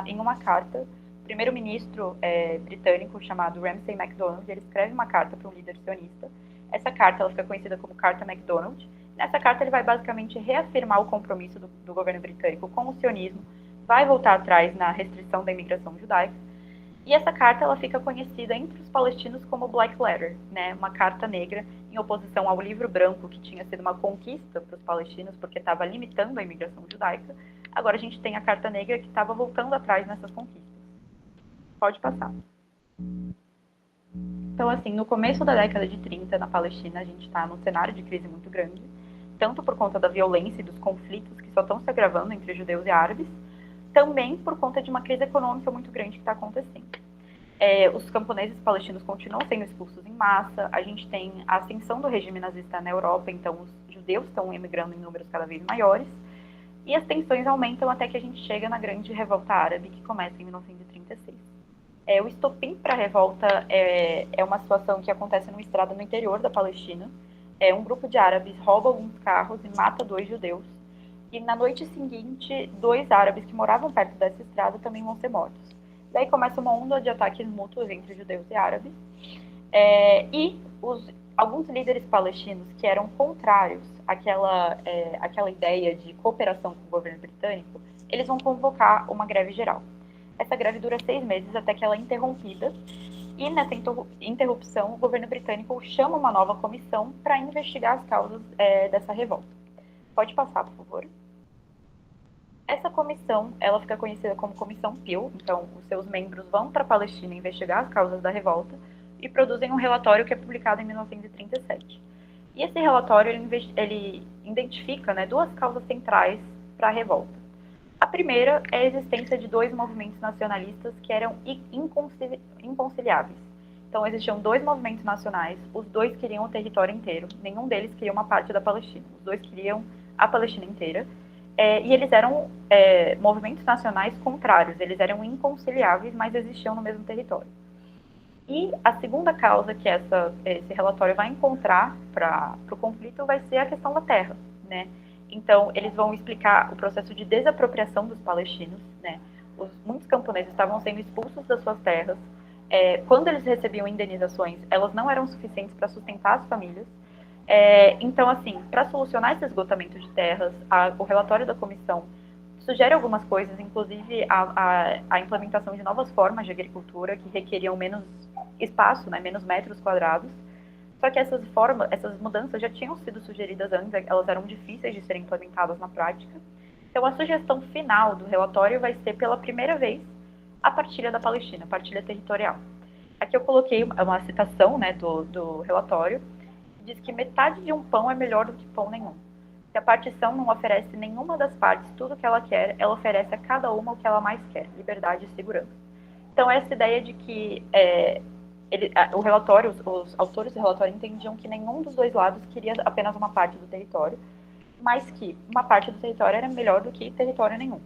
em uma carta. O primeiro-ministro britânico, chamado Ramsay MacDonald, ele escreve uma carta para um líder sionista. Essa carta ela fica conhecida como Carta MacDonald. Nessa carta, ele vai basicamente reafirmar o compromisso do governo britânico com o sionismo, vai voltar atrás na restrição da imigração judaica. E essa carta ela fica conhecida entre os palestinos como Black Letter, né? Uma carta negra em oposição ao livro branco, que tinha sido uma conquista para os palestinos, porque estava limitando a imigração judaica. Agora a gente tem a carta negra que estava voltando atrás nessas conquistas. Pode passar. Então, assim, no começo da década de 30, na Palestina, a gente está num cenário de crise muito grande, tanto por conta da violência e dos conflitos que só estão se agravando entre judeus e árabes, também por conta de uma crise econômica muito grande que está acontecendo. Os camponeses palestinos continuam sendo expulsos em massa, a gente tem a ascensão do regime nazista na Europa, então os judeus estão emigrando em números cada vez maiores, e as tensões aumentam até que a gente chega na grande revolta árabe, que começa em 1936. O estopim para a revolta é uma situação que acontece numa estrada no interior da Palestina. Um grupo de árabes rouba alguns carros e mata 2 judeus. E na noite seguinte, 2 árabes que moravam perto dessa estrada também vão ser mortos. Daí começa uma onda de ataques mútuos entre judeus e árabes. Alguns líderes palestinos que eram contrários àquela ideia de cooperação com o governo britânico, eles vão convocar uma greve geral. Essa greve dura 6 meses até que ela é interrompida. E nessa interrupção, o governo britânico chama uma nova comissão para investigar as causas dessa revolta. Pode passar, por favor. Essa comissão, ela fica conhecida como Comissão Peel, então os seus membros vão para a Palestina investigar as causas da revolta e produzem um relatório que é publicado em 1937. E esse relatório, ele identifica, né, 2 causas centrais para a revolta. A primeira é a existência de 2 movimentos nacionalistas que eram inconciliáveis. Então, existiam 2 movimentos nacionais, os 2 queriam o território inteiro, nenhum deles queria uma parte da Palestina, os 2 queriam a Palestina inteira. E eles eram movimentos nacionais contrários, eles eram inconciliáveis, mas existiam no mesmo território. E a segunda causa que esse relatório vai encontrar para o conflito vai ser a questão da terra, né? Então, eles vão explicar o processo de desapropriação dos palestinos, né? Muitos camponeses estavam sendo expulsos das suas terras. Quando eles recebiam indenizações, elas não eram suficientes para sustentar as famílias. Então, assim, para solucionar esse esgotamento de terras, o relatório da comissão sugere algumas coisas, inclusive a implementação de novas formas de agricultura que requeriam menos espaço, né, menos metros quadrados. Só que essas mudanças já tinham sido sugeridas antes, elas eram difíceis de serem implementadas na prática. Então, a sugestão final do relatório vai ser, pela primeira vez, a partilha da Palestina, a partilha territorial. Aqui eu coloquei uma citação, né, do relatório, que diz que metade de um pão é melhor do que pão nenhum. Se a partição não oferece nenhuma das partes tudo o que ela quer, ela oferece a cada uma o que ela mais quer, liberdade e segurança. Então, essa ideia de que os autores do relatório entendiam que nenhum dos 2 lados queria apenas uma parte do território, mas que uma parte do território era melhor do que território nenhum.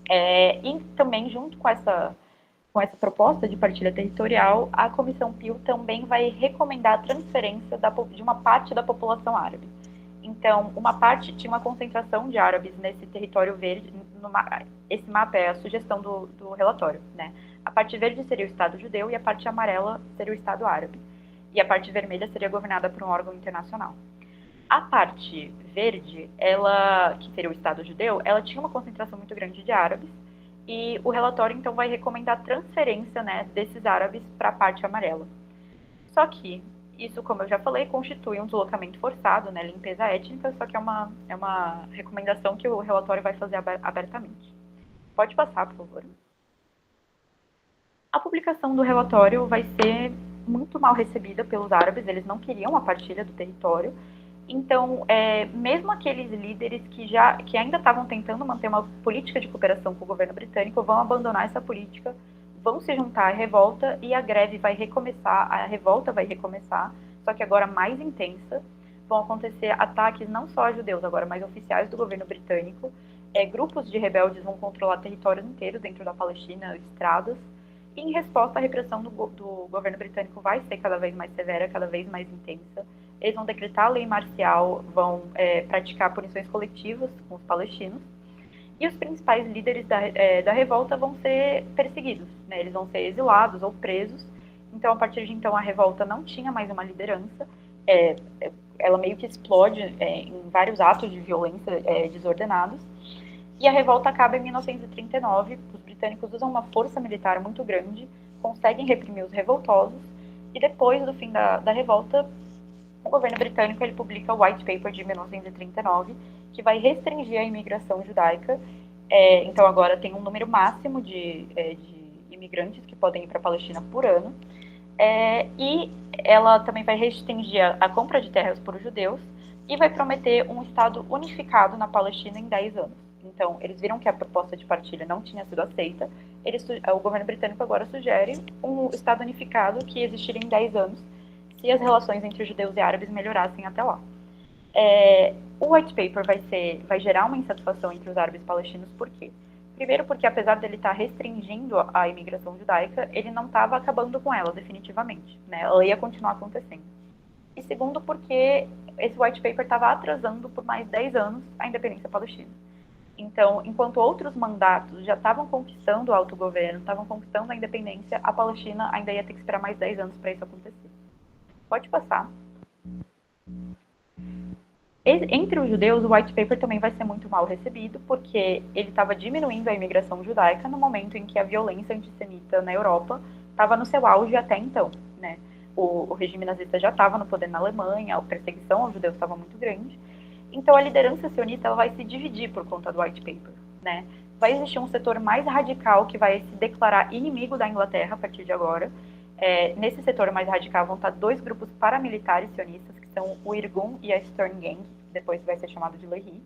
E também, junto com essa proposta de partilha territorial, a Comissão Peel também vai recomendar a transferência de uma parte da população árabe. Então, uma parte tinha uma concentração de árabes nesse território verde. Esse mapa é a sugestão do relatório, né? A parte verde seria o Estado judeu e a parte amarela seria o Estado árabe. E a parte vermelha seria governada por um órgão internacional. A parte verde, que seria o Estado judeu, ela tinha uma concentração muito grande de árabes. E o relatório, então, vai recomendar a transferência, né, desses árabes para a parte amarela. Só que isso, como eu já falei, constitui um deslocamento forçado, né, limpeza étnica, só que é uma recomendação que o relatório vai fazer abertamente. Pode passar, por favor. A publicação do relatório vai ser muito mal recebida pelos árabes, eles não queriam a partilha do território. Então, mesmo aqueles líderes que ainda estavam tentando manter uma política de cooperação com o governo britânico vão abandonar essa política, vão se juntar à revolta e a greve vai recomeçar, a revolta vai recomeçar, só que agora mais intensa. Vão acontecer ataques não só a judeus agora, mas oficiais do governo britânico. Grupos de rebeldes vão controlar territórios inteiros dentro da Palestina, estradas. E em resposta, a repressão do governo britânico vai ser cada vez mais severa, cada vez mais intensa. Eles vão decretar a lei marcial, vão praticar punições coletivas com os palestinos. E os principais líderes da revolta vão ser perseguidos, né? Eles vão ser exilados ou presos. Então, a partir de então, a revolta não tinha mais uma liderança. Ela meio que explode em vários atos de violência desordenados. E a revolta acaba em 1939. Os britânicos usam uma força militar muito grande, conseguem reprimir os revoltosos, e depois do fim da revolta, o governo britânico ele publica o White Paper de 1939, que vai restringir a imigração judaica. Então agora tem um número máximo de imigrantes que podem ir para a Palestina por ano. E ela também vai restringir a compra de terras por judeus e vai prometer um Estado unificado na Palestina em 10 anos. Então, eles viram que a proposta de partilha não tinha sido aceita, o governo britânico agora sugere um Estado unificado que existiria em 10 anos, se as relações entre judeus e árabes melhorassem até lá. O White Paper vai gerar uma insatisfação entre os árabes palestinos, por quê? Primeiro porque, apesar dele estar restringindo a imigração judaica, ele não estava acabando com ela definitivamente, né? Ela ia continuar acontecendo. E segundo porque esse White Paper estava atrasando por mais 10 anos a independência palestina. Então, enquanto outros mandatos já estavam conquistando o autogoverno, estavam conquistando a independência, a Palestina ainda ia ter que esperar mais 10 anos para isso acontecer. Pode passar. Entre os judeus, o White Paper também vai ser muito mal recebido, porque ele estava diminuindo a imigração judaica no momento em que a violência antissemita na Europa estava no seu auge até então, né? O regime nazista já estava no poder na Alemanha, a perseguição aos judeus estava muito grande. Então a liderança sionista ela vai se dividir por conta do White Paper, né? Vai existir um setor mais radical que vai se declarar inimigo da Inglaterra a partir de agora. Nesse setor mais radical vão estar dois grupos paramilitares sionistas, que são o Irgun e a Stern Gang, que depois vai ser chamado de Lehi.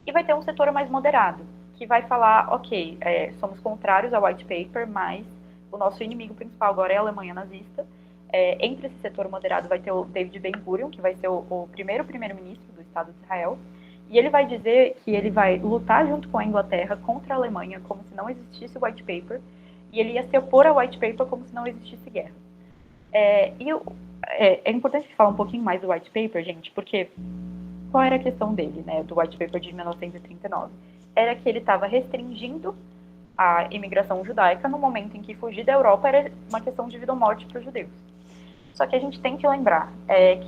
E vai ter um setor mais moderado, que vai falar, ok, somos contrários ao White Paper, mas o nosso inimigo principal agora é a Alemanha nazista. Entre esse setor moderado vai ter o David Ben-Gurion, que vai ser o primeiro-ministro do Estado de Israel, e ele vai dizer que ele vai lutar junto com a Inglaterra contra a Alemanha como se não existisse o White Paper, e ele ia se opor ao White Paper como se não existisse guerra. É importante falar um pouquinho mais do White Paper, gente, porque qual era a questão dele, né, do White Paper de 1939? Era que ele estava restringindo a imigração judaica no momento em que fugir da Europa era uma questão de vida ou morte para os judeus. Só que a gente tem que lembrar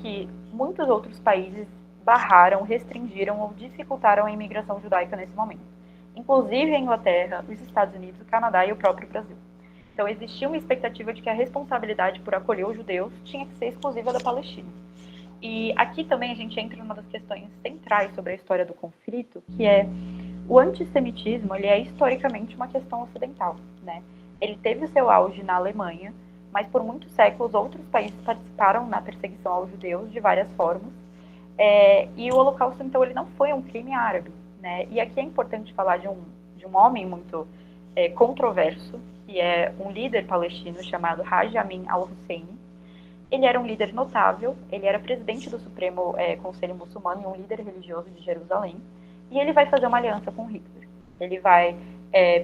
que muitos outros países barraram, restringiram ou dificultaram a imigração judaica nesse momento. Inclusive a Inglaterra, os Estados Unidos, o Canadá e o próprio Brasil. Então existia uma expectativa de que a responsabilidade por acolher os judeus tinha que ser exclusiva da Palestina. E aqui também a gente entra numa das questões centrais sobre a história do conflito, que é o antissemitismo, ele é historicamente uma questão ocidental, né? Ele teve o seu auge na Alemanha, mas por muitos séculos outros países participaram na perseguição aos judeus de várias formas. E o Holocausto, então, ele não foi um crime árabe, né? E aqui é importante falar de um homem muito controverso, que é um líder palestino chamado Haj Amin al-Husseini. Ele era um líder notável, ele era presidente do Supremo Conselho Muçulmano e um líder religioso de Jerusalém, e ele vai fazer uma aliança com Hitler. Ele vai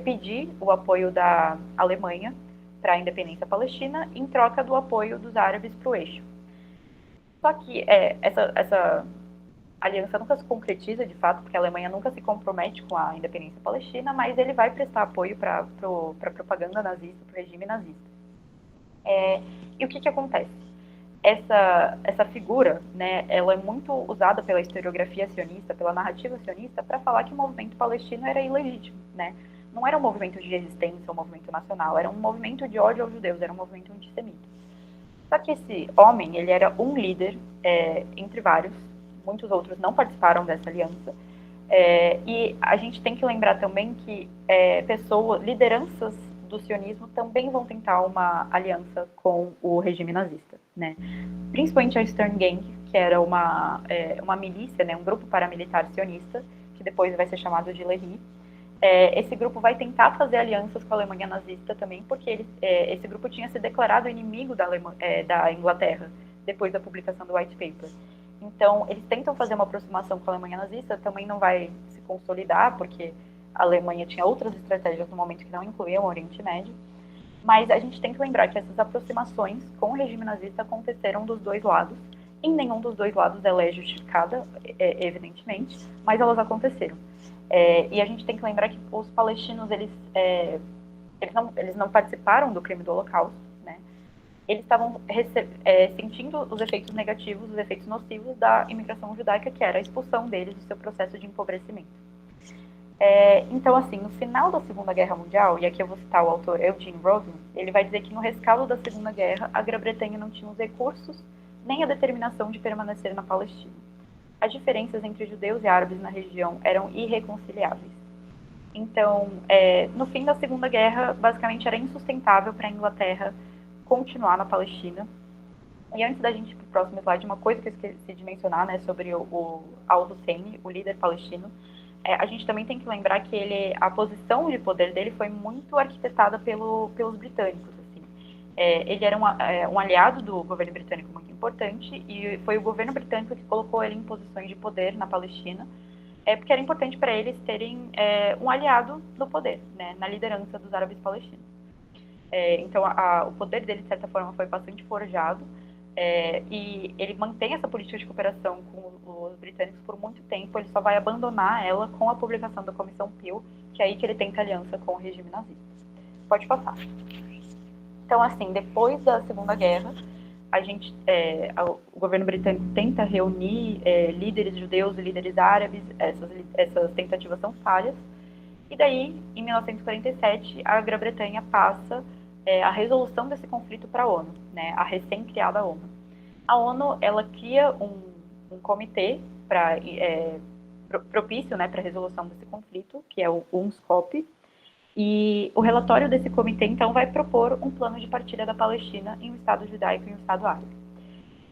pedir o apoio da Alemanha para a independência palestina em troca do apoio dos árabes para o eixo. Só que essa aliança nunca se concretiza de fato, porque a Alemanha nunca se compromete com a independência palestina, mas ele vai prestar apoio para a propaganda nazista, para o regime nazista. E o que acontece? Essa figura, né, ela é muito usada pela historiografia sionista, pela narrativa sionista, para falar que o movimento palestino era ilegítimo, né? Não era um movimento de resistência, um movimento nacional, era um movimento de ódio aos judeus, era um movimento antissemita. Só que esse homem, ele era um líder entre vários, muitos outros não participaram dessa aliança, e a gente tem que lembrar também que lideranças do sionismo também vão tentar uma aliança com o regime nazista, né? Principalmente a Stern Gang, que era uma milícia, né, um grupo paramilitar sionista, que depois vai ser chamado de Lehi. Esse grupo vai tentar fazer alianças com a Alemanha nazista também, porque esse grupo tinha se declarado inimigo da Inglaterra, depois da publicação do White Paper. Então, eles tentam fazer uma aproximação com a Alemanha nazista, também não vai se consolidar, porque a Alemanha tinha outras estratégias no momento que não incluíam o Oriente Médio. Mas a gente tem que lembrar que essas aproximações com o regime nazista aconteceram dos dois lados. Em nenhum dos dois lados ela é justificada, evidentemente, mas elas aconteceram. E a gente tem que lembrar que os palestinos, eles não participaram do crime do Holocausto, né? Eles estavam sentindo os efeitos negativos, os efeitos nocivos da imigração judaica, que era a expulsão deles do seu processo de empobrecimento. Então, assim, no final da Segunda Guerra Mundial, e aqui eu vou citar o autor Eugene Rosen, ele vai dizer que no rescaldo da Segunda Guerra, a Grã-Bretanha não tinha os recursos nem a determinação de permanecer na Palestina. As diferenças entre judeus e árabes na região eram irreconciliáveis. Então, no fim da Segunda Guerra, basicamente era insustentável para a Inglaterra continuar na Palestina. E antes da gente ir para o próximo slide, uma coisa que eu esqueci de mencionar, né, sobre o Al-Hussein, o líder palestino, a gente também tem que lembrar que a posição de poder dele foi muito arquitetada pelos britânicos. Assim. Ele era um aliado do governo britânico muito importante e foi o governo britânico que colocou ele em posições de poder na Palestina, porque era importante para eles terem um aliado no poder, né, na liderança dos árabes palestinos. Então, o poder dele, de certa forma, foi bastante forjado. E ele mantém essa política de cooperação com os britânicos por muito tempo. Ele só vai abandonar ela com a publicação da Comissão Peel, que é aí que ele tenta aliança com o regime nazista. Pode passar. Então, assim, depois da Segunda Guerra, o governo britânico tenta reunir líderes judeus e líderes árabes. Essas tentativas são falhas. E daí, em 1947, a Grã-Bretanha passa a resolução desse conflito para a ONU, né, a recém-criada ONU. A ONU ela cria um comitê propício, né, para a resolução desse conflito, que é o UNSCOP, e o relatório desse comitê, então, vai propor um plano de partilha da Palestina em um Estado judaico e um Estado árabe.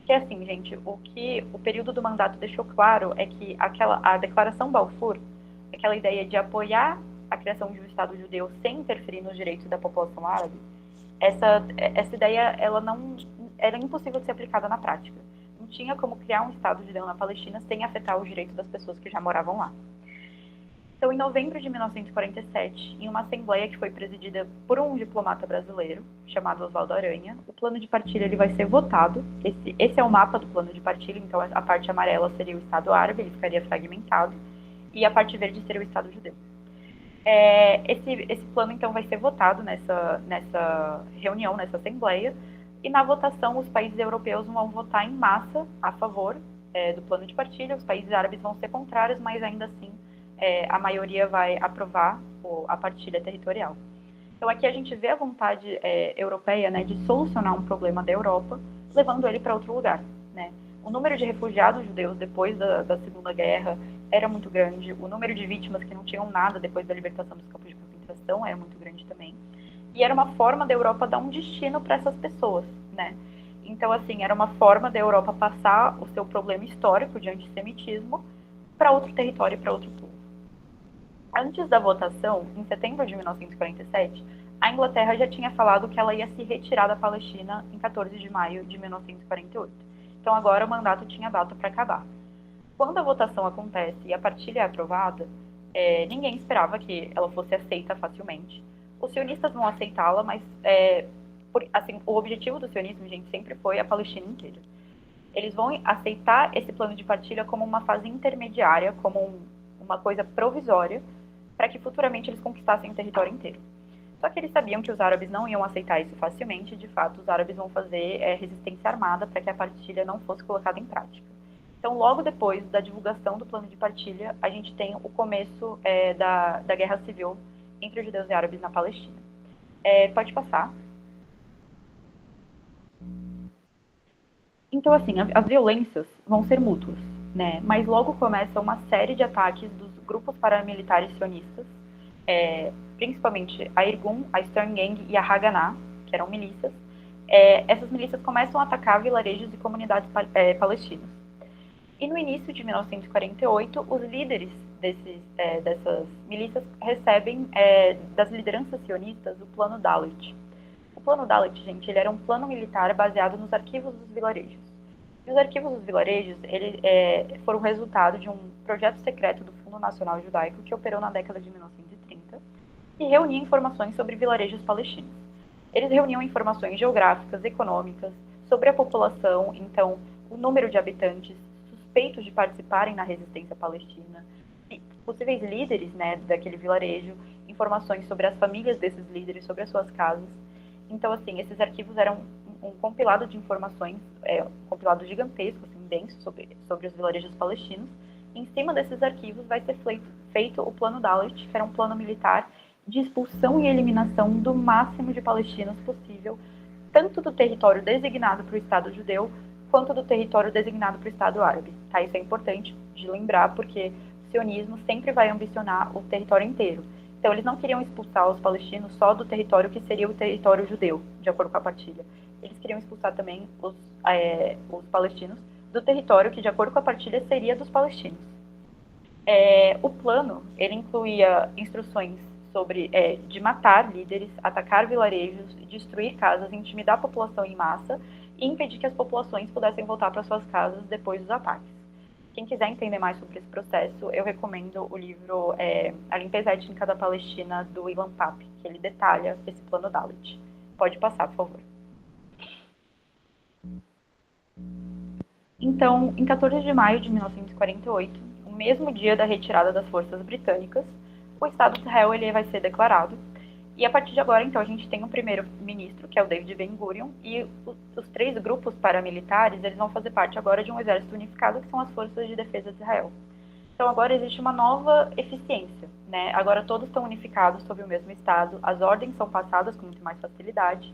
Que é assim, gente, o que o período do mandato deixou claro é que a Declaração Balfour, aquela ideia de apoiar a criação de um Estado judeu sem interferir nos direitos da população árabe, essa ideia ela não era impossível de ser aplicada na prática. Não tinha como criar um Estado judeu na Palestina sem afetar os direitos das pessoas que já moravam lá. Então, em novembro de 1947, em uma assembleia que foi presidida por um diplomata brasileiro, chamado Oswaldo Aranha, o plano de partilha ele vai ser votado. Esse é o mapa do plano de partilha, então a parte amarela seria o Estado árabe, ele ficaria fragmentado, e a parte verde seria o Estado judeu. Esse plano, então, vai ser votado nessa reunião, nessa assembleia, e na votação os países europeus vão votar em massa a favor do plano de partilha, os países árabes vão ser contrários, mas ainda assim a maioria vai aprovar a partilha territorial. Então aqui a gente vê a vontade europeia, né, de solucionar um problema da Europa, levando ele para outro lugar, né? O número de refugiados judeus depois da Segunda Guerra era muito grande, o número de vítimas que não tinham nada depois da libertação dos campos de concentração era muito grande também. E era uma forma da Europa dar um destino para essas pessoas, né? Então, assim, era uma forma da Europa passar o seu problema histórico de antissemitismo para outro território e para outro povo. Antes da votação, em setembro de 1947, a Inglaterra já tinha falado que ela ia se retirar da Palestina em 14 de maio de 1948. Então agora o mandato tinha data para acabar. Quando a votação acontece e a partilha é aprovada, ninguém esperava que ela fosse aceita facilmente. Os sionistas vão aceitá-la, mas assim, o objetivo do sionismo, gente, sempre foi a Palestina inteira. Eles vão aceitar esse plano de partilha como uma fase intermediária, como uma coisa provisória, para que futuramente eles conquistassem o território inteiro. Só que eles sabiam que os árabes não iam aceitar isso facilmente, e de fato os árabes vão fazer resistência armada para que a partilha não fosse colocada em prática. Então, logo depois da divulgação do plano de partilha, a gente tem o começo da guerra civil entre os judeus e árabes na Palestina. Pode passar. Então, assim, as violências vão ser mútuas, né? Mas logo começa uma série de ataques dos grupos paramilitares sionistas, principalmente a Irgun, a Stern Gang e a Haganah, que eram milícias. Essas milícias começam a atacar vilarejos e comunidades palestinas. E no início de 1948, os líderes dessas milícias recebem das lideranças sionistas o Plano Dalet. O Plano Dalet, gente, ele era um plano militar baseado nos arquivos dos vilarejos. E os arquivos dos vilarejos foram resultado de um projeto secreto do Fundo Nacional Judaico que operou na década de 1930 e reunia informações sobre vilarejos palestinos. Eles reuniam informações geográficas, econômicas, sobre a população, então, o número de habitantes, suspeitos de participarem na resistência palestina, possíveis líderes, né, daquele vilarejo, informações sobre as famílias desses líderes, sobre as suas casas. Então, assim, esses arquivos eram um compilado de informações, um compilado gigantesco, assim, denso, sobre os vilarejos palestinos. E em cima desses arquivos vai ser feito o Plano Dalet, que era um plano militar de expulsão e eliminação do máximo de palestinos possível, tanto do território designado para o Estado judeu, quanto do território designado para o Estado árabe. Tá? Isso é importante de lembrar, porque o sionismo sempre vai ambicionar o território inteiro. Então, eles não queriam expulsar os palestinos só do território que seria o território judeu, de acordo com a partilha. Eles queriam expulsar também os palestinos do território que, de acordo com a partilha, seria dos palestinos. O plano, ele incluía instruções sobre de matar líderes, atacar vilarejos, destruir casas, intimidar a população em massa e impedir que as populações pudessem voltar para suas casas depois dos ataques. Quem quiser entender mais sobre esse processo, eu recomendo o livro A Limpeza Étnica da Palestina, do Ilan Pappé, que ele detalha esse plano Dalet. Pode passar, por favor. Então, em 14 de maio de 1948, o mesmo dia da retirada das forças britânicas, o Estado de Israel ele vai ser declarado. E a partir de agora, então, a gente tem um primeiro-ministro, que é o David Ben-Gurion, e os 3 grupos paramilitares, eles vão fazer parte agora de um exército unificado, que são as Forças de Defesa de Israel. Então, agora existe uma nova eficiência, né? Agora todos estão unificados sob o mesmo Estado, as ordens são passadas com muito mais facilidade,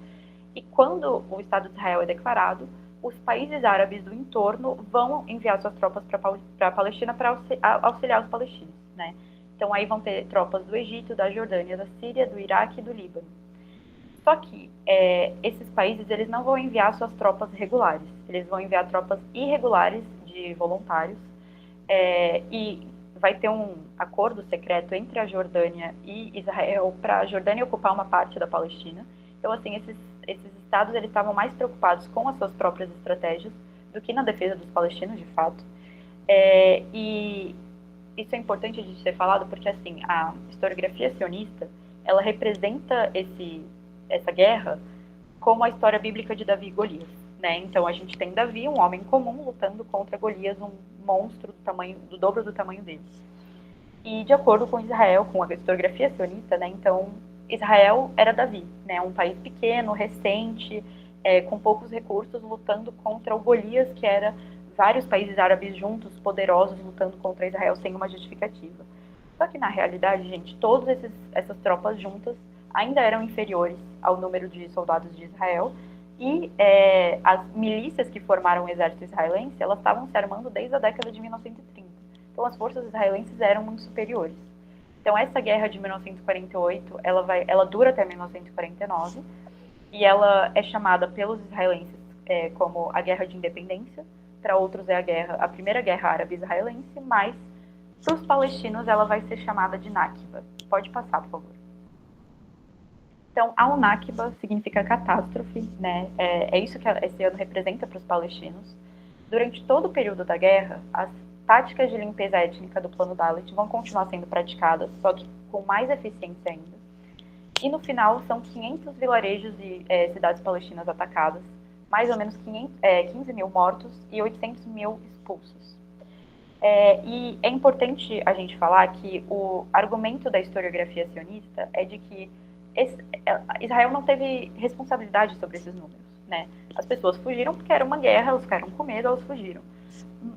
e quando o Estado de Israel é declarado, os países árabes do entorno vão enviar suas tropas para a Palestina para auxiliar os palestinos, né? Então, aí vão ter tropas do Egito, da Jordânia, da Síria, do Iraque e do Líbano. Só que esses países eles não vão enviar suas tropas regulares, eles vão enviar tropas irregulares de voluntários, e vai ter um acordo secreto entre a Jordânia e Israel para a Jordânia ocupar uma parte da Palestina. Então, assim, esses estados eles estavam mais preocupados com as suas próprias estratégias do que na defesa dos palestinos, de fato. E isso é importante de ser falado porque, assim, a historiografia sionista, ela representa essa guerra como a história bíblica de Davi e Golias, né? Então, a gente tem Davi, um homem comum, lutando contra Golias, um monstro do dobro do tamanho dele. E, de acordo com Israel, com a historiografia sionista, né? Então, Israel era Davi, né? Um país pequeno, recente, com poucos recursos, lutando contra o Golias, que era vários países árabes juntos, poderosos, lutando contra Israel sem uma justificativa. Só que, na realidade, gente, todas essas tropas juntas ainda eram inferiores ao número de soldados de Israel, e as milícias que formaram o exército israelense, elas estavam se armando desde a década de 1930. Então, as forças israelenses eram muito superiores. Então, essa guerra de 1948, ela dura até 1949, e ela é chamada pelos israelenses como a Guerra de Independência, para outros é a Primeira Guerra Árabe-Israelense, mas para os palestinos ela vai ser chamada de Nakba. Pode passar, por favor. Então, a Nakba significa catástrofe, né? É isso que esse ano representa para os palestinos. Durante todo o período da guerra, as táticas de limpeza étnica do Plano Dalet vão continuar sendo praticadas, só que com mais eficiência ainda. E no final, são 500 vilarejos e cidades palestinas atacadas, mais ou menos 15 mil mortos e 800 mil expulsos. E é importante a gente falar que o argumento da historiografia sionista é de que Israel não teve responsabilidade sobre esses números, né? As pessoas fugiram porque era uma guerra, elas ficaram com medo, elas fugiram.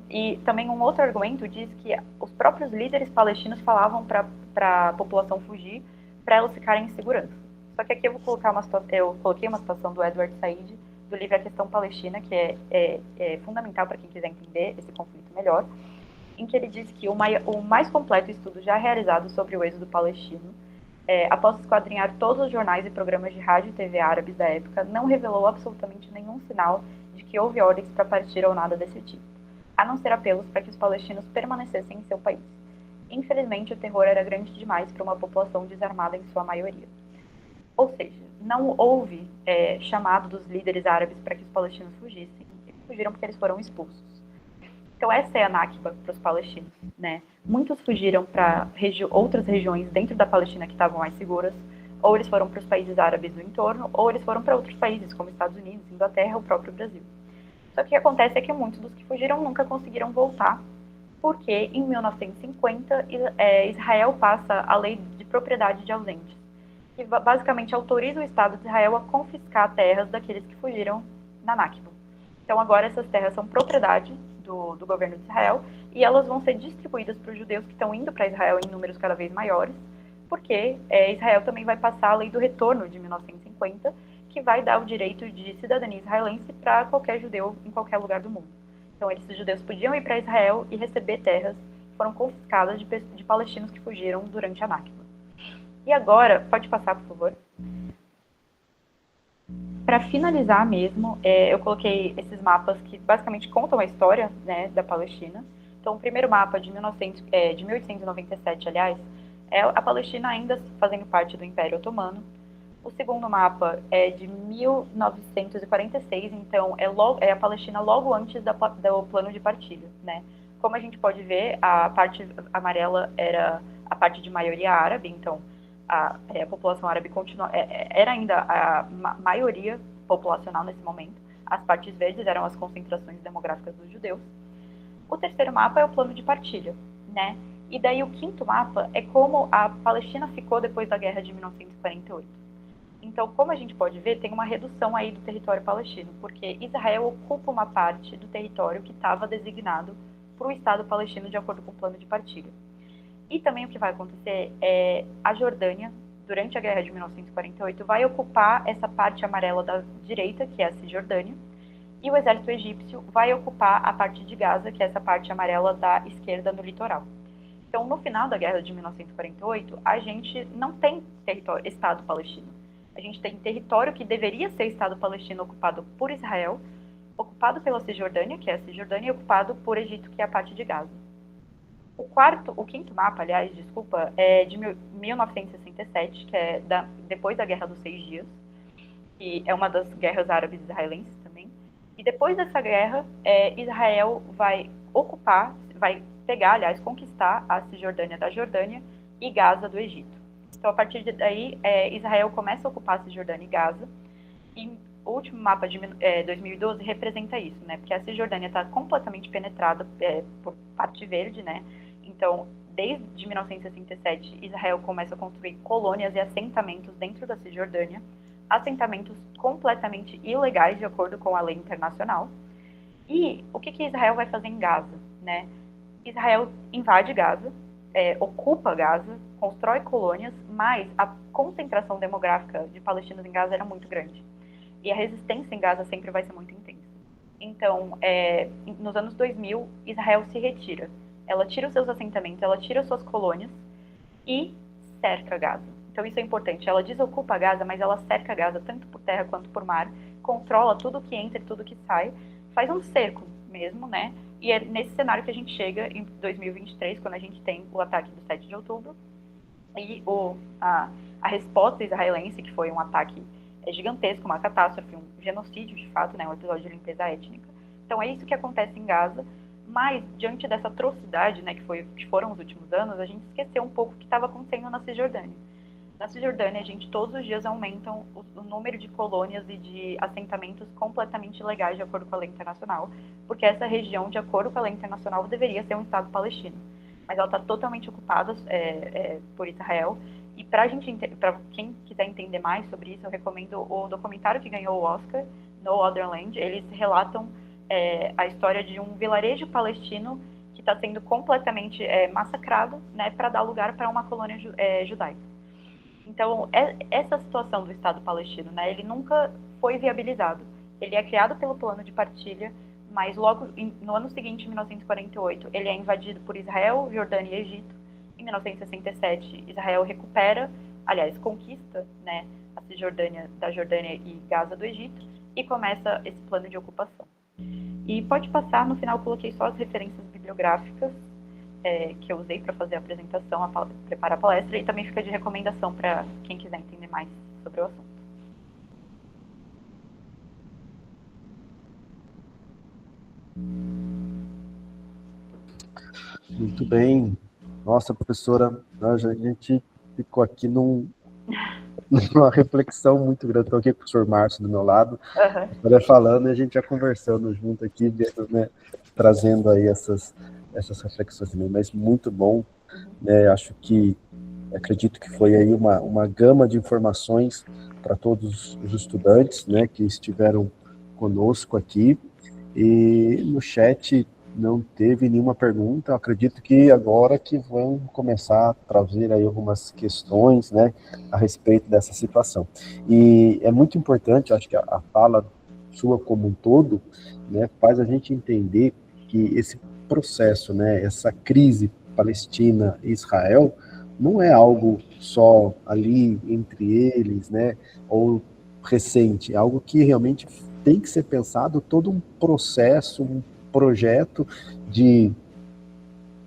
E também um outro argumento diz que os próprios líderes palestinos falavam para a população fugir, para elas ficarem em segurança. Só que aqui eu coloquei uma situação do Edward Said, do livro A Questão Palestina, que é fundamental para quem quiser entender esse conflito melhor, em que ele diz que o mais completo estudo já realizado sobre o êxodo palestino, após esquadrinhar todos os jornais e programas de rádio e TV árabes da época, não revelou absolutamente nenhum sinal de que houve ordens para partir ou nada desse tipo, a não ser apelos para que os palestinos permanecessem em seu país. Infelizmente, o terror era grande demais para uma população desarmada em sua maioria. Ou seja, não houve chamado dos líderes árabes para que os palestinos fugissem. Eles fugiram porque eles foram expulsos. Então, essa é a Nakba para os palestinos, né? Muitos fugiram para outras regiões dentro da Palestina que estavam mais seguras, ou eles foram para os países árabes do entorno, ou eles foram para outros países, como Estados Unidos, Inglaterra, o próprio Brasil. Só que o que acontece é que muitos dos que fugiram nunca conseguiram voltar, porque em 1950 Israel passa a lei de propriedade de ausentes, que basicamente autoriza o Estado de Israel a confiscar terras daqueles que fugiram na Nakba. Então agora essas terras são propriedade do governo de Israel, e elas vão ser distribuídas para os judeus que estão indo para Israel em números cada vez maiores, porque Israel também vai passar a lei do retorno de 1950, que vai dar o direito de cidadania israelense para qualquer judeu em qualquer lugar do mundo. Então, esses judeus podiam ir para Israel e receber terras que foram confiscadas de palestinos que fugiram durante a Nakba. E agora, pode passar, por favor. Para finalizar mesmo, eu coloquei esses mapas que basicamente contam a história, né, da Palestina. Então, o primeiro mapa de 1897, aliás, é a Palestina ainda fazendo parte do Império Otomano. O segundo mapa é de 1946, então é a Palestina logo antes do plano de partilha, né? Como a gente pode ver, a parte amarela era a parte de maioria árabe, então a população árabe era ainda a maioria populacional nesse momento. As partes verdes eram as concentrações demográficas dos judeus. O terceiro mapa é o plano de partilha, né? E daí o quinto mapa é como a Palestina ficou depois da guerra de 1948. Então, como a gente pode ver, tem uma redução aí do território palestino, porque Israel ocupa uma parte do território que estava designado para o Estado palestino de acordo com o plano de partilha. E também o que vai acontecer é a Jordânia, durante a guerra de 1948, vai ocupar essa parte amarela da direita, que é a Cisjordânia, e o exército egípcio vai ocupar a parte de Gaza, que é essa parte amarela da esquerda no litoral. Então, no final da guerra de 1948, a gente não tem Estado palestino. A gente tem território que deveria ser Estado palestino ocupado por Israel, ocupado pela Cisjordânia, que é a Cisjordânia, e ocupado por Egito, que é a parte de Gaza. O quinto mapa, aliás, desculpa, é de 1967, que é depois da Guerra dos 6 Dias, que é uma das guerras árabes israelenses também. E depois dessa guerra, Israel vai pegar, aliás, conquistar a Cisjordânia da Jordânia e Gaza do Egito. Então, a partir daí, Israel começa a ocupar a Cisjordânia e Gaza, e o último mapa de 2012 representa isso, né? Porque a Cisjordânia está completamente penetrada por parte verde, né? Então, desde 1967, Israel começa a construir colônias e assentamentos dentro da Cisjordânia, assentamentos completamente ilegais, de acordo com a lei internacional. E o que Israel vai fazer em Gaza, né? Israel invade Gaza, ocupa Gaza, constrói colônias, mas a concentração demográfica de palestinos em Gaza era muito grande. E a resistência em Gaza sempre vai ser muito intensa. Então, nos anos 2000, Israel se retira. Ela tira os seus assentamentos, ela tira as suas colônias e cerca Gaza. Então, isso é importante. Ela desocupa Gaza, mas ela cerca Gaza tanto por terra quanto por mar, controla tudo que entra e tudo que sai, faz um cerco mesmo, né? E é nesse cenário que a gente chega em 2023, quando a gente tem o ataque do 7 de outubro, e a resposta israelense, que foi um ataque gigantesco, uma catástrofe, um genocídio de fato, né, um episódio de limpeza étnica. Então é isso que acontece em Gaza, mas diante dessa atrocidade, né, que foram os últimos anos, a gente esqueceu um pouco o que estava acontecendo na Cisjordânia. Na Cisjordânia, a gente todos os dias aumentam o número de colônias e de assentamentos completamente ilegais de acordo com a lei internacional, porque essa região, de acordo com a lei internacional, deveria ser um Estado palestino. Mas ela está totalmente ocupada por Israel. E para quem quiser entender mais sobre isso, eu recomendo o documentário que ganhou o Oscar, No Other Land. Eles relatam a história de um vilarejo palestino que está sendo completamente massacrado, né, para dar lugar para uma colônia judaica. Então, essa situação do Estado palestino, né, ele nunca foi viabilizado. Ele é criado pelo plano de partilha, mas logo no ano seguinte, em 1948, ele é invadido por Israel, Jordânia e Egito. Em 1967, Israel recupera, aliás, conquista, né, a Cisjordânia da Jordânia e Gaza do Egito, e começa esse plano de ocupação. E pode passar, no final eu coloquei só as referências bibliográficas que eu usei para fazer a apresentação, preparar a palestra, e também fica de recomendação para quem quiser entender mais sobre o assunto. Muito bem. Nossa, professora, a gente ficou aqui numa reflexão muito grande. Estou aqui com o professor Márcio do meu lado, falando, e a gente já conversando junto aqui, né, trazendo aí essas reflexões também, mas muito bom, né? Acredito que foi aí uma gama de informações para todos os estudantes, né, que estiveram conosco aqui, e no chat não teve nenhuma pergunta. Eu acredito que agora que vão começar a trazer aí algumas questões, né, a respeito dessa situação. E é muito importante, eu acho que a fala sua como um todo, né, faz a gente entender que esse processo, né, essa crise Palestina e Israel, não é algo só ali entre eles, né, ou recente, é algo que realmente tem que ser pensado todo um processo, um projeto de,